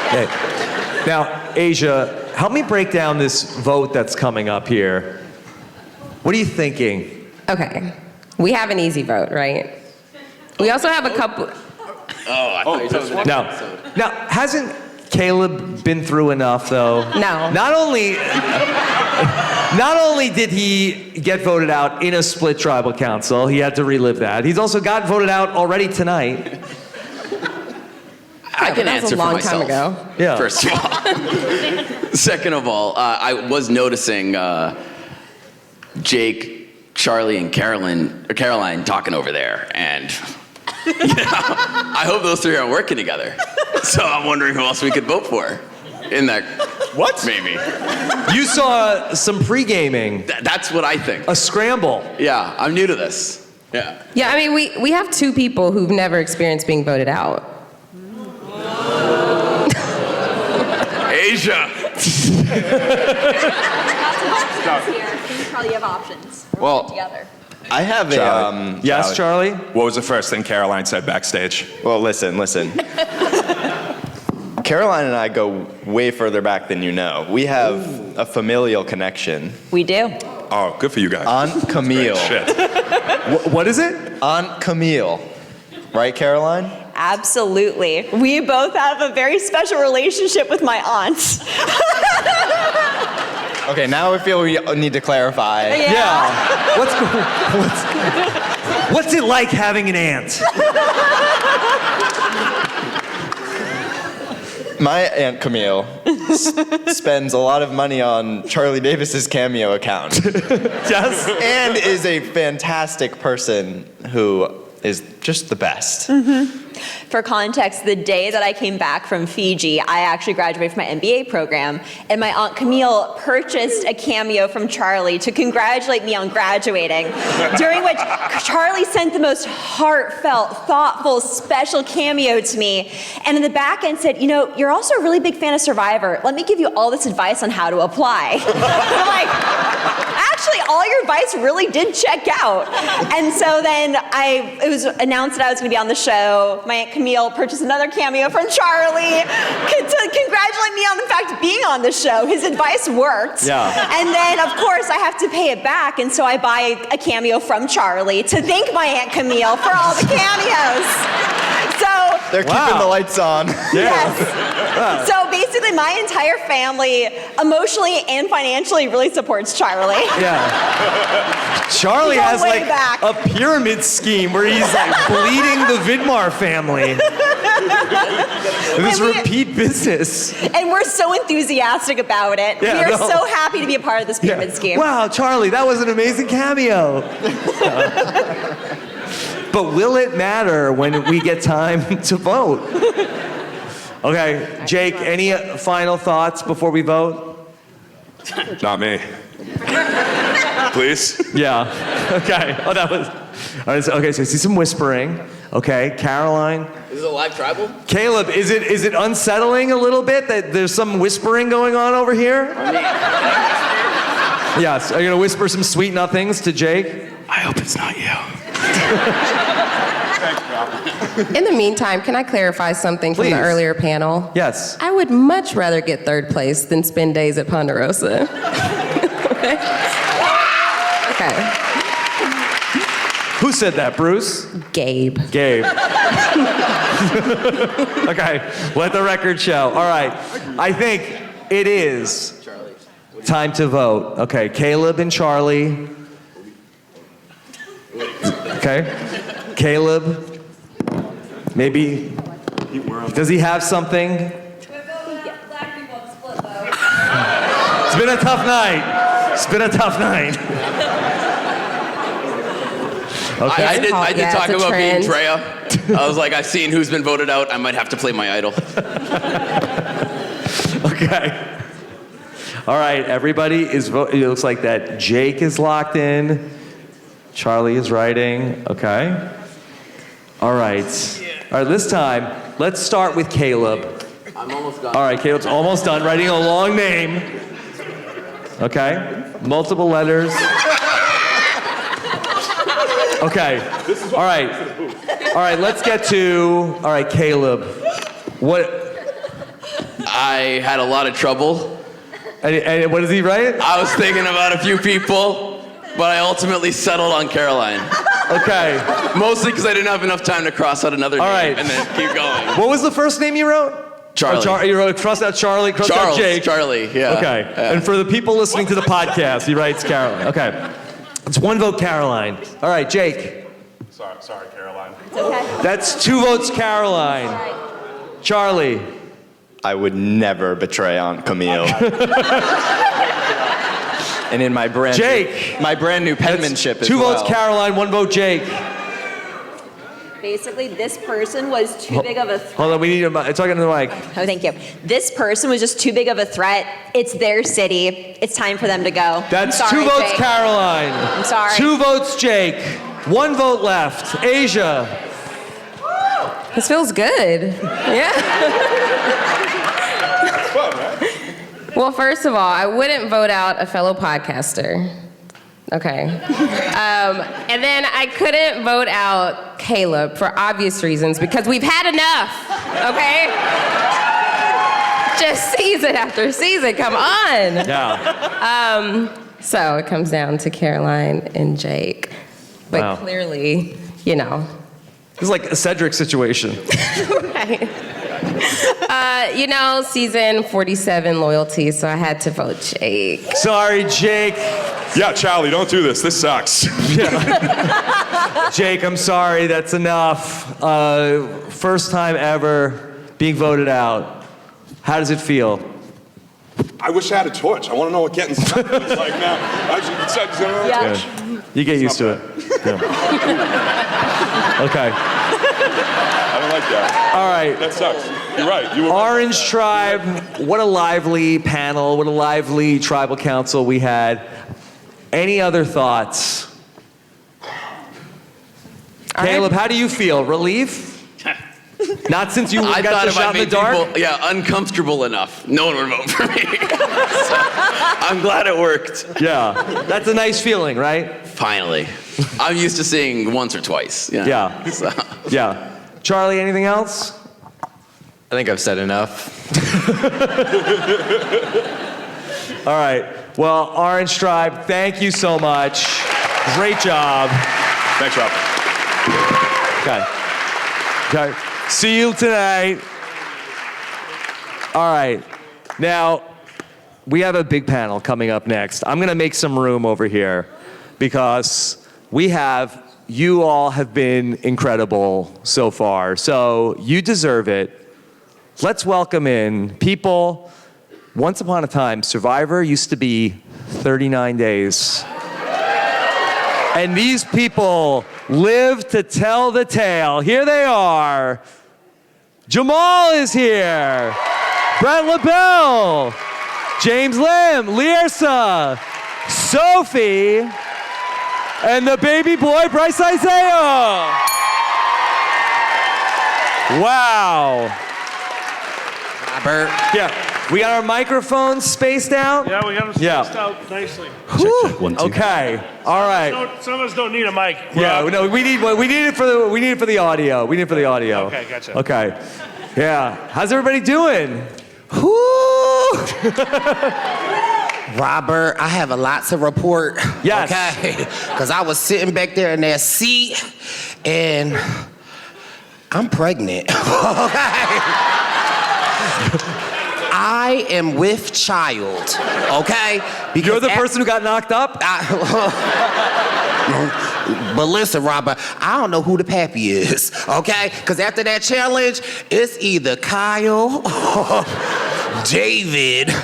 Okay. Now, Aysha, help me break down this vote that's coming up here. What are you thinking? Okay. We have an easy vote, right? We also have a couple. I thought you were talking about Now, hasn't Kaleb been through enough, though? No. Not only did he get voted out in a split tribal council, he had to relive that. He's also got voted out already tonight. I can that was answer a long for myself. time ago. Yeah. First of all. Second of all, I was noticing Jake, Charlie, and Caroline talking over there, and I hope those three are working together. So I'm wondering who else we could vote for in that. What? Maybe. You saw some pre-gaming. That's what I think. A scramble. Yeah, I'm new to this. Yeah. Yeah, I mean, we have 2 people who've never experienced being voted out. Aysha. Probably have options. Well, Together. I have Charlie. Yes, Charlie? What was the first thing Caroline said backstage? Well, listen. Caroline and I go way further back than you know. We have a familial connection. We do. Oh, good for you guys. Aunt Camille. Shit. What is it? Aunt Camille. Right, Caroline? Absolutely. We both have a very special relationship with my aunts. Okay, now I feel we need to clarify. Yeah. What's it like having an aunt? My Aunt Camille spends a lot of money on Charlie Davis's Cameo account. Yes. And is a fantastic person who is just the best. For context, the day that I came back from Fiji, I actually graduated from my MBA program, and my Aunt Camille purchased a Cameo from Charlie to congratulate me on graduating, during which Charlie sent the most heartfelt, thoughtful, special Cameo to me, and in the back end said, you're also a really big fan of Survivor. Let me give you all this advice on how to apply. I'm like, actually, all your advice really did check out. And so then it was announced that I was going to be on the show. My Aunt Camille purchased another Cameo from Charlie to congratulate me on the fact being on the show. His advice worked. Yeah. And then, of course, I have to pay it back, and so I buy a Cameo from Charlie to thank my Aunt Camille for all the cameos. So they're keeping the lights on. Yes. So basically, my entire family, emotionally and financially, really supports Charlie. Yeah. Charlie We go has way like back. a pyramid scheme where he's like bleeding the Vidmar family. This repeat business. And we're so enthusiastic about it. Yeah, we are no. so happy to be a part of this pyramid scheme. Wow, Charlie, that was an amazing cameo. But will it matter when we get time to vote? Okay, Jake, any final thoughts before we vote? Not me. Please? Yeah. Okay. Oh, that was. All right, okay, so I see some whispering. Okay, Caroline. Is it a live tribal? Kaleb, is it unsettling a little bit that there's some whispering going on over here? Yes. Are you gonna whisper some sweet nothings to Jake? I hope it's not you. In the meantime, can I clarify something from Please. the earlier panel? Yes. I would much rather get 3rd place than spend days at Ponderosa. Okay. Who said that, Bruce? Gabe. Gabe. Okay, let the record show. All right, I think it is time to vote. Okay, Kaleb and Charlie. Okay, Kaleb, maybe, does he have something? It's been a tough night. It's been a tough night. Okay. I did talk about being Drea. I was like, I've seen who's been voted out. I might have to play my idol. Okay. All right, everybody is voting. It looks like that Jake is locked in. Charlie is writing. Okay. All right. All right, this time, let's start with Kaleb. I'm almost done. All right, Caleb's almost done writing a long name. Okay. Multiple letters. Okay. All right. All right, let's get to, all right, Kaleb. What? I had a lot of trouble. And what does he write? I was thinking about a few people, but I ultimately settled on Caroline. Okay. Mostly because I didn't have enough time to cross out another name and then keep going. What was the first name you wrote? Charlie. Oh, you wrote cross out Charlie, cross out Jake. Charlie, yeah. Okay. Yeah. And for the people listening to the podcast, he writes Caroline. Okay. It's one vote Caroline. All right, Jake. Sorry, Caroline. It's okay. That's 2 votes Caroline. Charlie. I would never betray Aunt Camille. And in my brand new penmanship as 2 well. votes Caroline, 1 vote Jake. Basically, this person was too big of a threat. Hold on, we need a mic. Talking to the mic. Oh, thank you. This person was just too big of a threat. It's their city. It's time for them to go. That's I'm sorry, 2 votes Jake. Caroline. I'm sorry. 2 votes Jake. 1 vote left. Aysha. This feels good. Yeah. It's fun, right? Well, first of all, I wouldn't vote out a fellow podcaster. Okay. And then I couldn't vote out Kaleb for obvious reasons because we've had enough, okay? Just season after season, come on. Yeah. So it comes down to Caroline and Jake. But Wow. clearly, you know. This is like a Cedric situation. Right. You know, season 47 loyalty, so I had to vote Jake. Sorry, Jake. Yeah, Charlie, don't do this. This sucks. Jake, I'm sorry, that's enough. First time ever being voted out. How does it feel? I wish I had a torch. I want to know what getting stuck is like now. Yeah. You get used to it. Yeah. Okay. I don't like that. All right. That sucks. You're right. You were Orange Tribe, what a lively panel, what a lively tribal council we had. Any other thoughts? Kaleb, how do you feel? Relief? Not since you I got thought the if I shot in the made dark? people, uncomfortable enough, no one would vote for me. So, I'm glad it worked. Yeah, that's a nice feeling, right? Finally. I'm used to seeing once or twice. You know? Yeah. So. Yeah. Charlie, anything else? I think I've said enough. All right. Well, Orange Tribe, thank you so much. Great job. Thanks, Rob. Okay. Okay. See you tonight. All right. Now, we have a big panel coming up next. I'm going to make some room over here because you all have been incredible so far. So you deserve it. Let's welcome in people. Once upon a time, Survivor used to be 39 days. And these people live to tell the tale. Here they are. Jamal is here. Brett Labelle. James Lim. Lyrsa. Sophie. And the baby boy, Brice Isaiah. Wow. Robert. Yeah. We got our microphones spaced out? Yeah, we got them spaced out nicely. Check, 1, 2. Okay. All right. Some of us don't need a mic. Yeah, no, we need it for the audio. We need it for the audio. Okay, gotcha. Okay. Yeah. How's everybody doing? Whoo! Robert, I have a lot to report. Yes. Okay. Because I was sitting back there in that seat and I'm pregnant. I am with child, okay? Because You're the person who got knocked up? But listen, Robert, I don't know who the pappy is, okay? Because after that challenge, it's either Kyle, David,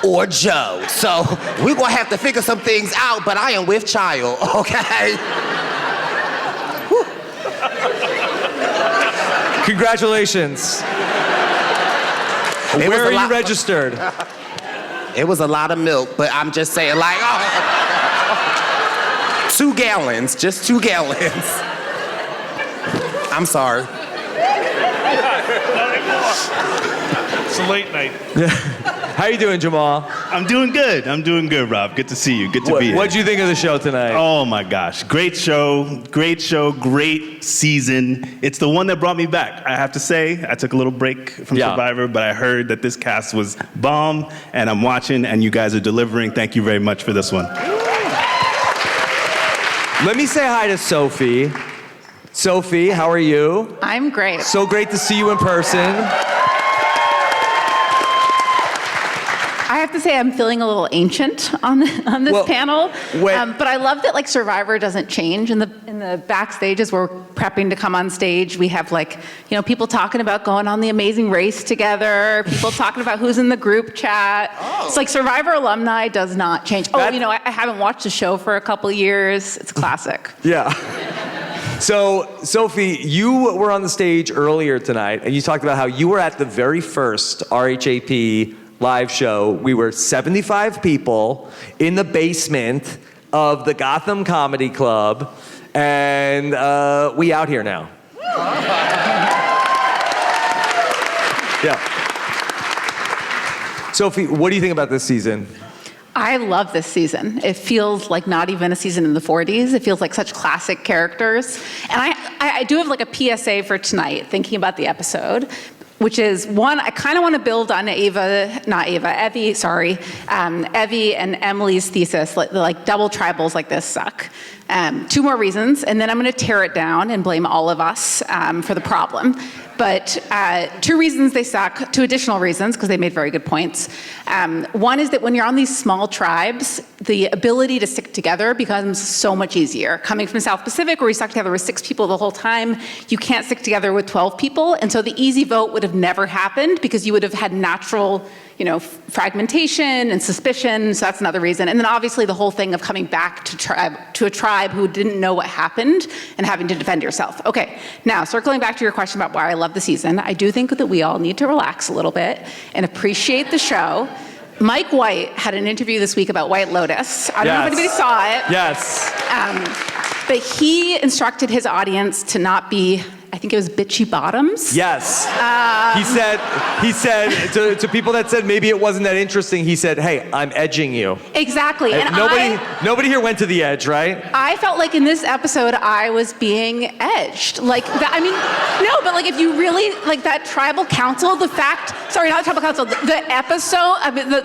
or Joe. So we're gonna have to figure some things out, but I am with child, okay? Congratulations. Where are you registered? It was a lot of milk, but I'm just saying, like, 2 gallons, just 2 gallons. I'm sorry. It's a late night. How you doing, Jamal? I'm doing good, Rob. Good to see you. Good to be here. What'd you think of the show tonight? Oh my gosh, great show, great season. It's the one that brought me back. I have to say, I took a little break from Survivor, but I heard that this cast was bomb, and I'm watching, and you guys are delivering. Thank you very much for this one. Let me say hi to Sophie. Sophie, how are you? I'm great. So great to see you in person. I have to say I'm feeling a little ancient on this panel, but I love that like Survivor doesn't change in the backstage as we're prepping to come on stage. We have people talking about going on the Amazing Race together, people talking about who's in the group chat. It's like Survivor alumni does not change. I haven't watched the show for a couple years. It's classic. Yeah. So, Sophie, you were on the stage earlier tonight, and you talked about how you were at the very first RHAP live show. We were 75 people in the basement of the Gotham Comedy Club, and we out here now. Yeah. Sophie, what do you think about this season? I love this season. It feels like not even a season in the 40s. It feels like such classic characters. And I do have like a PSA for tonight, thinking about the episode, which is one, I kind of want to build on Evvie and Emily's thesis, like double tribals like this suck. 2 more reasons, and then I'm going to tear it down and blame all of us for the problem. But 2 reasons they suck, 2 additional reasons, because they made very good points. One is that when you're on these small tribes, the ability to stick together becomes so much easier. Coming from South Pacific, where we stuck together with 6 people the whole time, you can't stick together with 12 people, and so the easy vote would have never happened because you would have had natural fragmentation and suspicion, so that's another reason. And then obviously the whole thing of coming back to a tribe who didn't know what happened and having to defend yourself. Okay, now circling back to your question about why I love the season, I do think that we all need to relax a little bit and appreciate the show. Mike White had an interview this week about White Lotus. I don't know if anybody saw it. Yes. But he instructed his audience to not be, I think it was bitchy bottoms. Yes. He said to people that said maybe it wasn't that interesting, he said, hey, I'm edging you. Exactly. And nobody here went to the edge, right? I felt like in this episode I was being edged. But if you really, like that tribal council, the tribal council, the episode,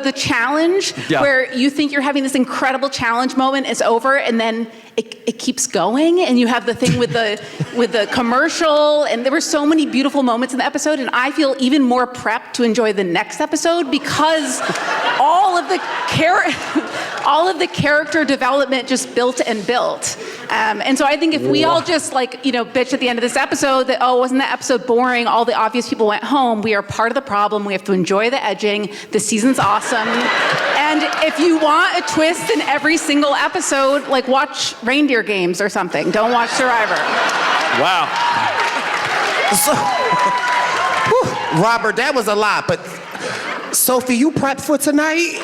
the challenge where you think you're having this incredible challenge moment is over and then it keeps going, and you have the thing with the commercial, and there were so many beautiful moments in the episode, and I feel even more prepped to enjoy the next episode because all of the character development just built and built. And so I think if we all just bitch at the end of this episode that, wasn't that episode boring? All the obvious people went home. We are part of the problem. We have to enjoy the edging. This season's awesome. And if you want a twist in every single episode, watch Reindeer Games or something. Don't watch Survivor. Wow. So, Robert, that was a lot, but Sophie, you prepped for tonight?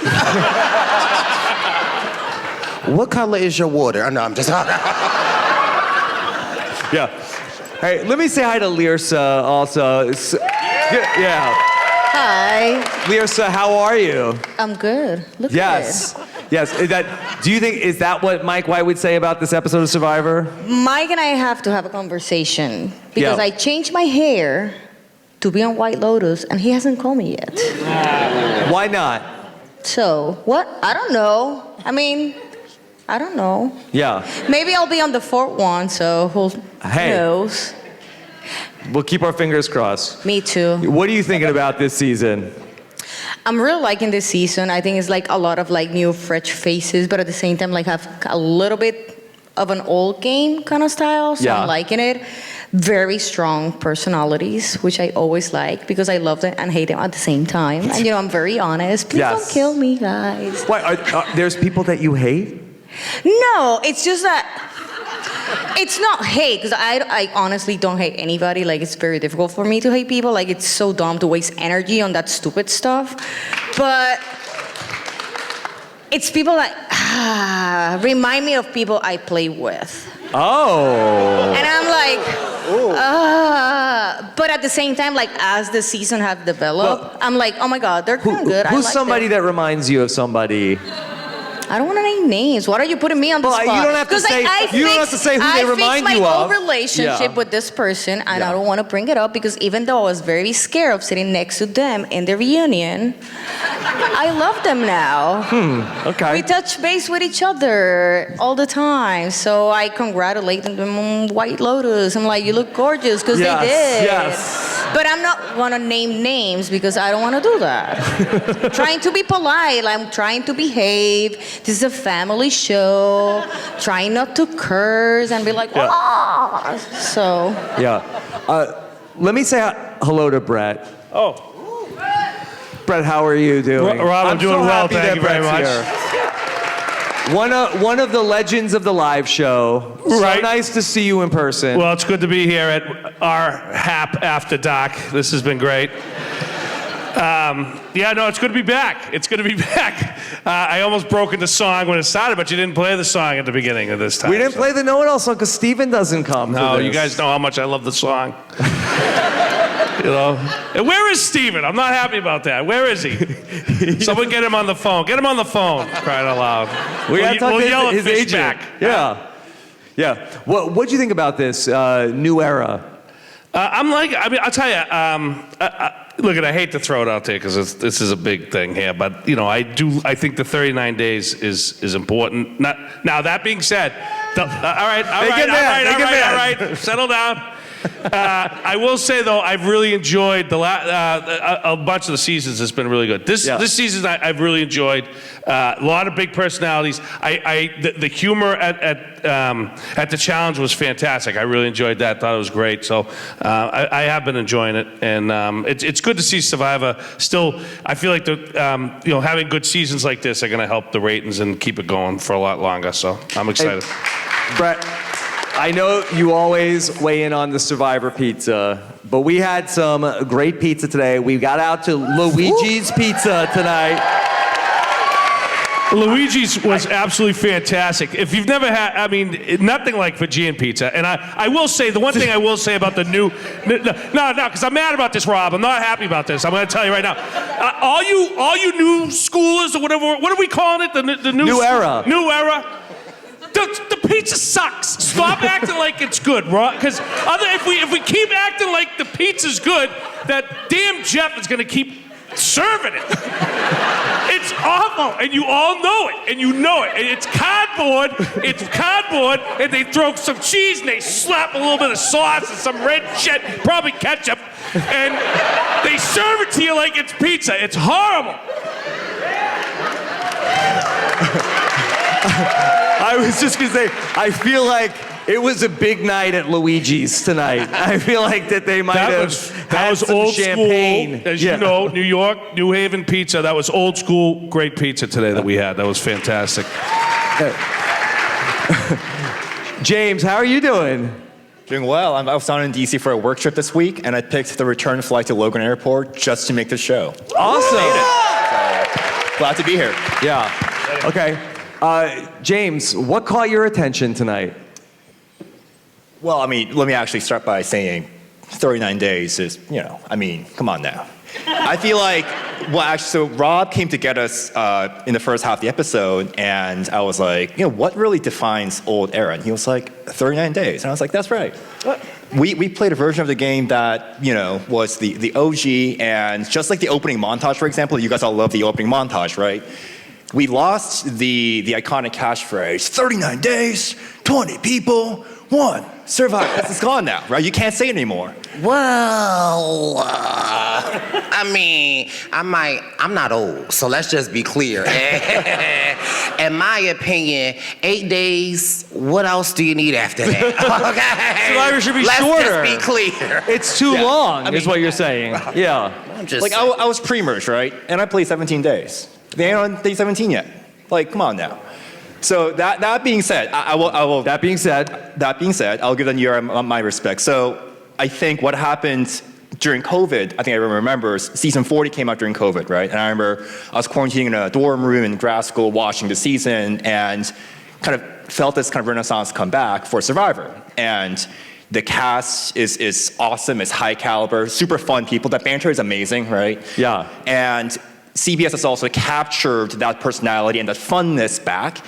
What color is your water? No, I'm just... Yeah. Hey, let me say hi to Lyrsa also. Yeah. Hi. Lyrsa, how are you? I'm good. Look Yes. good. Yes. Is that what Mike White would say about this episode of Survivor? Mike and I have to have a conversation because I changed my hair to be on White Lotus and he hasn't called me yet. Why not? So, what? I don't know. I don't know. Yeah. Maybe I'll be on the 4th one, so who knows? We'll keep our fingers crossed. Me too. What are you thinking about this season? I'm really liking this season. I think it's like a lot of like new fresh faces, but at the same time like have a little bit of an old game kind of style. So I'm liking it. Very strong personalities, which I always like because I love them and hate them at the same time. And I'm very honest. Please don't kill me, guys. Why? There's people that you hate? No, it's just that it's not hate, because I honestly don't hate anybody. Like, it's very difficult for me to hate people. Like, it's so dumb to waste energy on that stupid stuff. But it's people that remind me of people I play with. Oh. And I'm like, but at the same time, like, as the season have developed, I'm like, oh my God, they're kind of good. Who's I like somebody them. that reminds you of somebody? I don't want to name names. Why are you putting me on the spot? You don't have to say. You don't have to say who they remind you of. I fixed my old relationship with this person, and I don't want to bring it up because even though I was very scared of sitting next to them in the reunion, I love them now. Okay. We touch base with each other all the time, so I congratulate them on White Lotus. I'm like, you look gorgeous, because they did. Yes. But I'm not want to name names because I don't want to do that. Trying to be polite. I'm trying to behave. This is a family show. Trying not to curse and be like, ah. So. Yeah. Let me say hello to Brett. Oh. Brett, how are you doing? Rob, I'm doing so well. happy Thank that you very Brett's much. Here. One of the legends of the live show. Right. So nice to see you in person. Well, it's good to be here at RHAP After Dark. This has been great. It's good to be back. It's good to be back. I almost broke into song when it started, but you didn't play the song at the beginning of this time. We didn't play the Know It All song because Steven doesn't come. No, for you this. guys know how much I love the song. And where is Steven? I'm not happy about that. Where is he? Someone get him on the phone. Get him on the phone. Crying out loud. We'll yell at his Fish agent. back. Yeah. What'd you think about this new era? I'll tell you, look, I hate to throw it out there because this is a big thing here, but I think the 39 days is important. Now that being said, all right, settle down. I will say though, I've really enjoyed a bunch of the seasons. Has been really good. This season I've really enjoyed. A lot of big personalities. The humor at the challenge was fantastic. I really enjoyed that. Thought it was great. So I have been enjoying it, and it's good to see Survivor still. I feel like having good seasons like this are going to help the ratings and keep it going for a lot longer. So I'm excited. Hey, Brett, I know you always weigh in on the Survivor pizza, but we had some great pizza today. We got out to Luigi's Pizza tonight. Luigi's was absolutely fantastic. If you've never had, nothing like Fijian pizza. And I will say, the one thing I will say about the new, because I'm mad about this, Rob. I'm not happy about this. I'm going to tell you right now. All you new schoolers or whatever, what are we calling it? The new era. New era. The pizza sucks. Stop acting like it's good, Rob. Because if we keep acting like the pizza's good, that damn Jeff is going to keep serving it. It's awful, and you all know it, and you know it. And it's cardboard, and they throw some cheese, and they slap a little bit of sauce and some red shit, probably ketchup, and they serve it to you like it's pizza. It's horrible. I was just going to say, I feel like it was a big night at Luigi's tonight. I feel like that they might have had some old champagne. School, as you know, New York, New Haven pizza. That was old school, great pizza today that we had. That was fantastic. James, how are you doing? Doing well. I was down in D.C. for a work trip this week, and I picked the return flight to Logan Airport just to make this show. Awesome. So, glad to be here. Yeah. Okay. James, what caught your attention tonight? Well, let me actually start by saying 39 days is, come on now. I feel like, so Rob came to get us in the first half of the episode, and I was like, what really defines old era? And he was like, 39 days. And I was like, that's right. We played a version of the game that, was the OG, and just like the opening montage, for example, you guys all love the opening montage, right? We lost the iconic catchphrase, 39 days, 20 people, 1, Survivor. It's gone now, right? You can't say it anymore. Well, I mean, I'm not old, so let's just be clear. In my opinion, 8 days, what else do you need after that? Okay? Survivor should be let's shorter. Let's just be clear. It's too long, is what you're saying. Yeah. Like, I was pre-merged, right? And I played 17 days. They ain't on day 17 yet. Like, come on now. So that being said, I will. That being said, I'll give the New Year my respect. So I think what happened during COVID, I think everyone remembers, season 40 came out during COVID, right? And I remember I was quarantining in a dorm room in grad school watching the season and kind of felt this kind of renaissance come back for Survivor. And the cast is awesome, it's high caliber, super fun people. That banter is amazing, right? Yeah. And CBS has also captured that personality and that funness back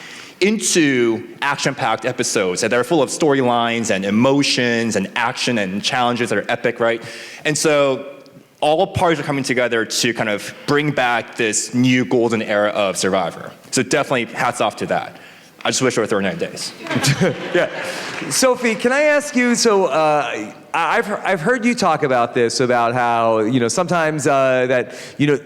into action-packed episodes that are full of storylines and emotions and action and challenges that are epic, right? And so all parties are coming together to kind of bring back this new golden era of Survivor. So definitely hats off to that. I just wish there were 39 days. Yeah. Sophie, can I ask you, so I've heard you talk about this, about how, you know, sometimes that, you know,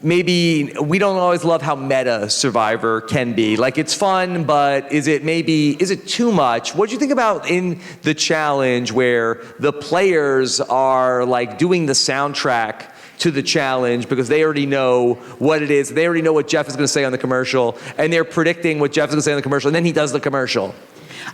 maybe we don't always love how meta Survivor can be. Like, it's fun, but is it too much? What do you think about in the challenge where the players are like doing the soundtrack to the challenge because they already know what it is. They already know what Jeff is going to say on the commercial, and they're predicting what Jeff is going to say on the commercial, and then he does the commercial.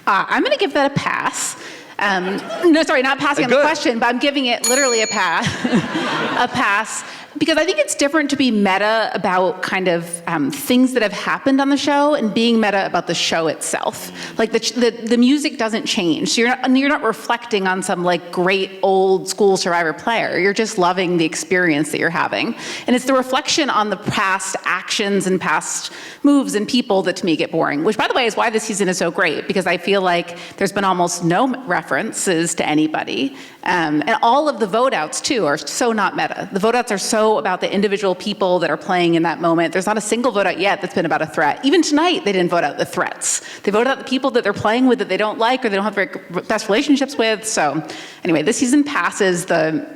I'm going to give that a pass. No, sorry, not passing on the question, but I'm giving it literally a pass. A pass. Because I think it's different to be meta about kind of things that have happened on the show and being meta about the show itself. Like the music doesn't change. So you're not reflecting on some like great old school Survivor player. You're just loving the experience that you're having. And it's the reflection on the past actions and past moves and people that to me get boring. Which, by the way, is why this season is so great, because I feel like there's been almost no references to anybody. And all of the vote outs too are so not meta. The vote outs are so about the individual people that are playing in that moment. There's not a single vote out yet that's been about a threat. Even tonight, they didn't vote out the threats. They voted out the people that they're playing with that they don't like or they don't have very best relationships with. So anyway, this season passes the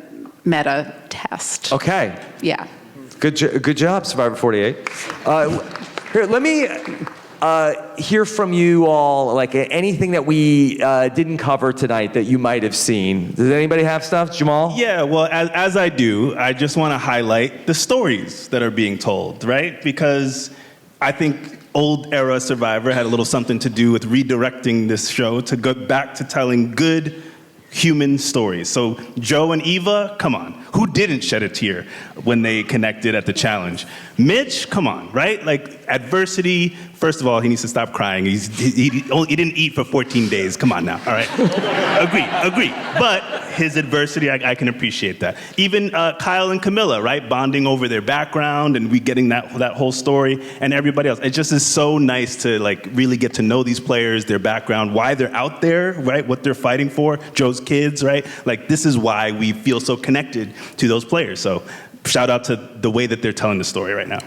meta test. Okay. Yeah. Good job, Survivor 48. Here, let me hear from you all, like anything that we didn't cover tonight that you might have seen. Does anybody have stuff? Jamal? Yeah, well, as I do, I just want to highlight the stories that are being told, right? Because I think old era Survivor had a little something to do with redirecting this show to go back to telling good human stories. So Joe and Eva, come on. Who didn't shed a tear when they connected at the challenge? Mitch, come on, right? Like, adversity, first of all, he needs to stop crying. He didn't eat for 14 days. Come on now, all right? Agree. But his adversity, I can appreciate that. Even Kyle and Camilla, right? Bonding over their background and we getting that whole story, and everybody else. It just is so nice to like really get to know these players, their background, why they're out there, right? What they're fighting for, Joe's kids, right? Like, this is why we feel so connected to those players. So shout out to the way that they're telling the story right now.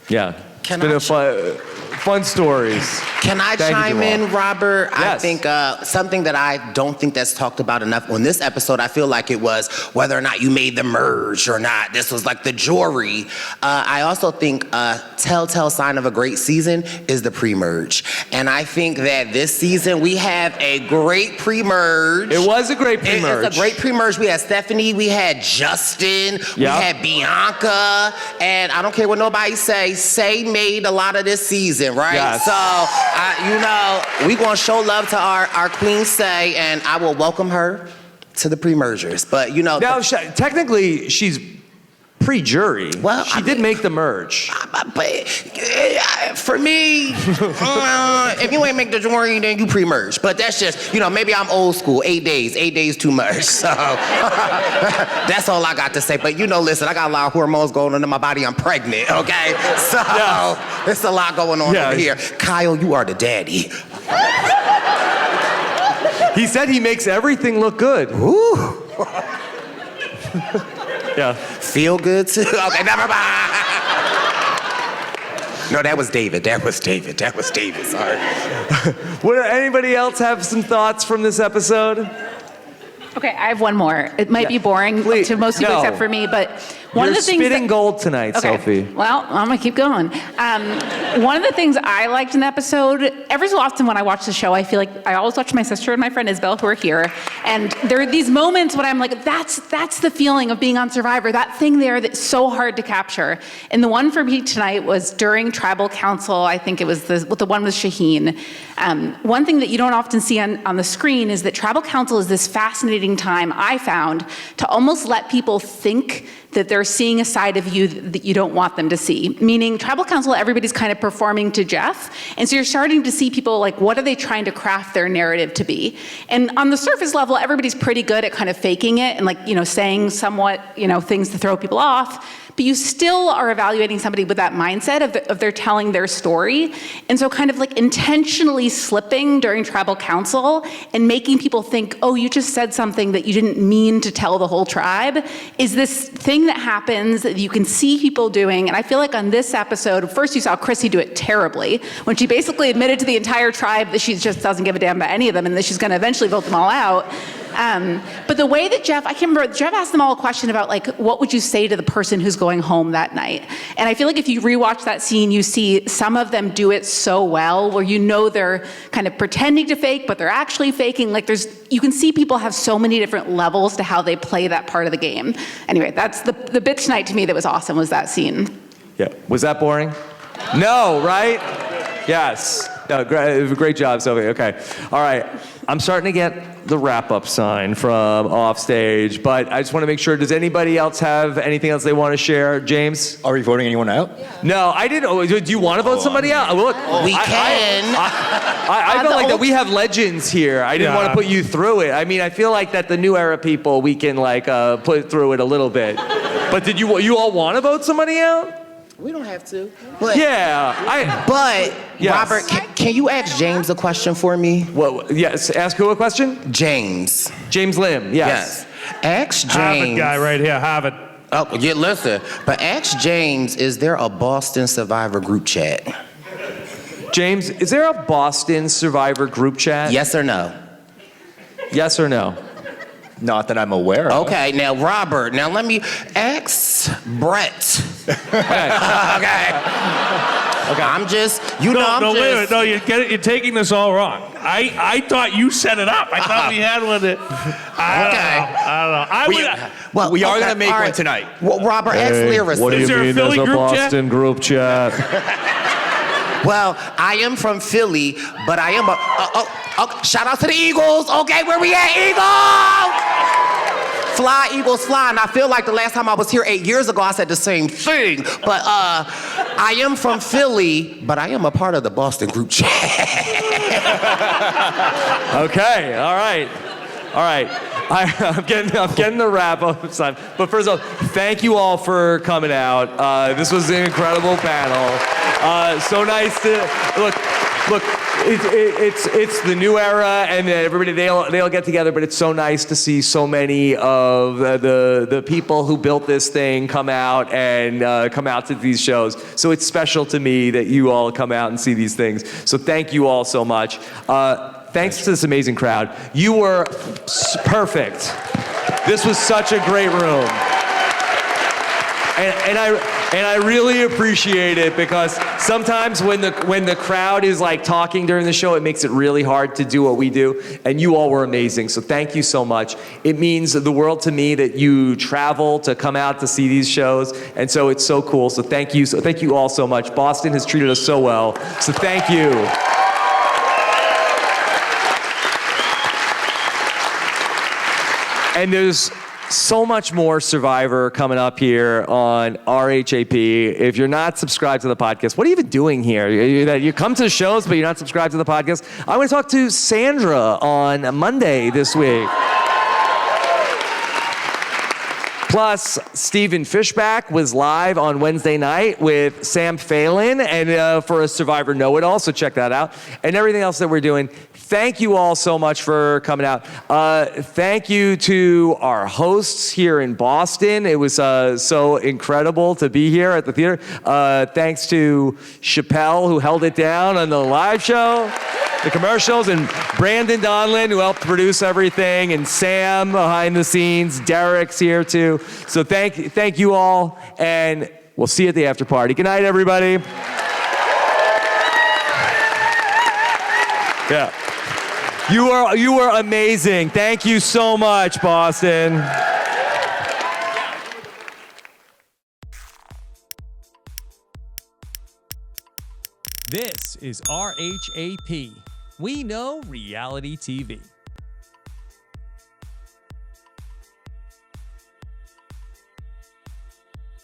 Yeah. It's been fun stories. Can I chime in, Robert? Yes. I think something that I don't think that's talked about enough on this episode, I feel like it was whether or not you made the merge or not. This was like the jury. I also think a telltale sign of a great season is the pre-merge. And I think that this season we have a great pre-merge. It was a great pre-merge. It's a great pre-merge. We had Stephanie, we had Justin, we had Bianca, and I don't care what nobody say made a lot of this season, right? Yes. So, we gonna show love to our queen Say, and I will welcome her to the pre-mergers. But now, technically, she's pre-jury. Well, she did make the merge. But for me, if you ain't make the jury, then you pre-merge. But that's just, maybe I'm old school. 8 days too much. So that's all I got to say. But listen, I got a lot of hormones going on in my body. I'm pregnant, okay? So there's a lot going on over here. Kyle, you are the daddy. He said he makes everything look good. Ooh. Yeah. Feel good too? Okay, never mind. No, that was David. Sorry. Would anybody else have some thoughts from this episode? Okay, I have one more. It might be boring to most people except for me, but one of the things spitting gold tonight, Sophie. Well, I'm gonna keep going. One of the things I liked in the episode, every so often when I watch the show, I feel like I always watch my sister and my friend Isabel, who are here, and there are these moments when I'm like, that's the feeling of being on Survivor, that thing there that's so hard to capture. And the one for me tonight was during Tribal Council. I think it was the one with Shaheen. One thing that you don't often see on the screen is that Tribal Council is this fascinating time, I found, to almost let people think that they're seeing a side of you that you don't want them to see. Meaning, Tribal Council, everybody's kind of performing to Jeff, and so you're starting to see people like, what are they trying to craft their narrative to be? And on the surface level, everybody's pretty good at kind of faking it and saying somewhat, things to throw people off. But you still are evaluating somebody with that mindset of they're telling their story. And so kind of like intentionally slipping during Tribal Council and making people think, oh, you just said something that you didn't mean to tell the whole tribe, is this thing that happens that you can see people doing. And I feel like on this episode, first you saw Chrissy do it terribly, when she basically admitted to the entire tribe that she just doesn't give a damn about any of them and that she's gonna eventually vote them all out. But the way that Jeff asked them all a question about what would you say to the person who's going home that night? And I feel like if you rewatch that scene, you see some of them do it so well, where they're kind of pretending to fake, but they're actually faking. You can see people have so many different levels to how they play that part of the game. Anyway, that's the bit tonight to me that was awesome, was that scene. Yeah, was that boring? No, right? Yes. No, great job, Sophie. Okay. All right. I'm starting to get the wrap-up sign from off stage, but I just want to make sure, does anybody else have anything else they want to share? James? Are we voting anyone out? No, I didn't. Oh, do you want to vote somebody out? Look, we can. I feel like that we have legends here. I didn't want to put you through it. I mean, I feel like that the new era people, we can put through it a little bit. But did you all want to vote somebody out? We don't have to. But yes. Robert, can you ask James a question for me? Yes, ask who a question? James. James Lim, yes. Ask James. Harvard guy right here, Harvard. Oh, yeah, listen. But ask James, is there a Boston Survivor group chat? James, is there a Boston Survivor group chat? Yes or no? Yes or no? Not that I'm aware of. Okay, now Robert, let me ask Brett. Okay. I'm just, wait a minute. No, you're taking this all wrong. I thought you set it up. I thought we had one that, I don't know. We are going to make one tonight. Well, Robert, ask Lyrsa. What do you mean there's a Boston group chat? Well, I am from Philly, but I am shout out to the Eagles. Okay, where we at, Eagles? Fly, Eagles, fly. And I feel like the last time I was here 8 years ago, I said the same thing. But I am from Philly, but I am a part of the Boston group chat. Okay, all right. I'm getting the wrap up sign. But first of all, thank you all for coming out. This was an incredible panel. So nice to look. It's the new era, and everybody they all get together. But it's so nice to see so many of the people who built this thing come out to these shows. So it's special to me that you all come out and see these things. So thank you all so much. Thanks to this amazing crowd. You were perfect. This was such a great room. And I really appreciate it, because sometimes when the crowd is talking during the show, it makes it really hard to do what we do. And you all were amazing. So thank you so much. It means the world to me that you travel to come out to see these shows. And so it's so cool. So thank you. So thank you all so much. Boston has treated us so well. So thank you. And there's so much more Survivor coming up here on RHAP. If you're not subscribed to the podcast, what are you even doing here? You come to the shows, but you're not subscribed to the podcast? I want to talk to Sandra on Monday this week. Plus, Stephen Fishback was live on Wednesday night with Sam Phelan and for a Survivor Know-It-All, so check that out. And everything else that we're doing. Thank you all so much for coming out. Thank you to our hosts here in Boston. It was so incredible to be here at the theater. Thanks to Chappelle, who held it down on the live show, the commercials, and Brandon Donlin, who helped produce everything, and Sam behind the scenes. Derek's here too. So thank you all, and we'll see you at the after party. Good night, everybody. Yeah. You were amazing. Thank you so much, Boston. This is RHAP. We know reality TV.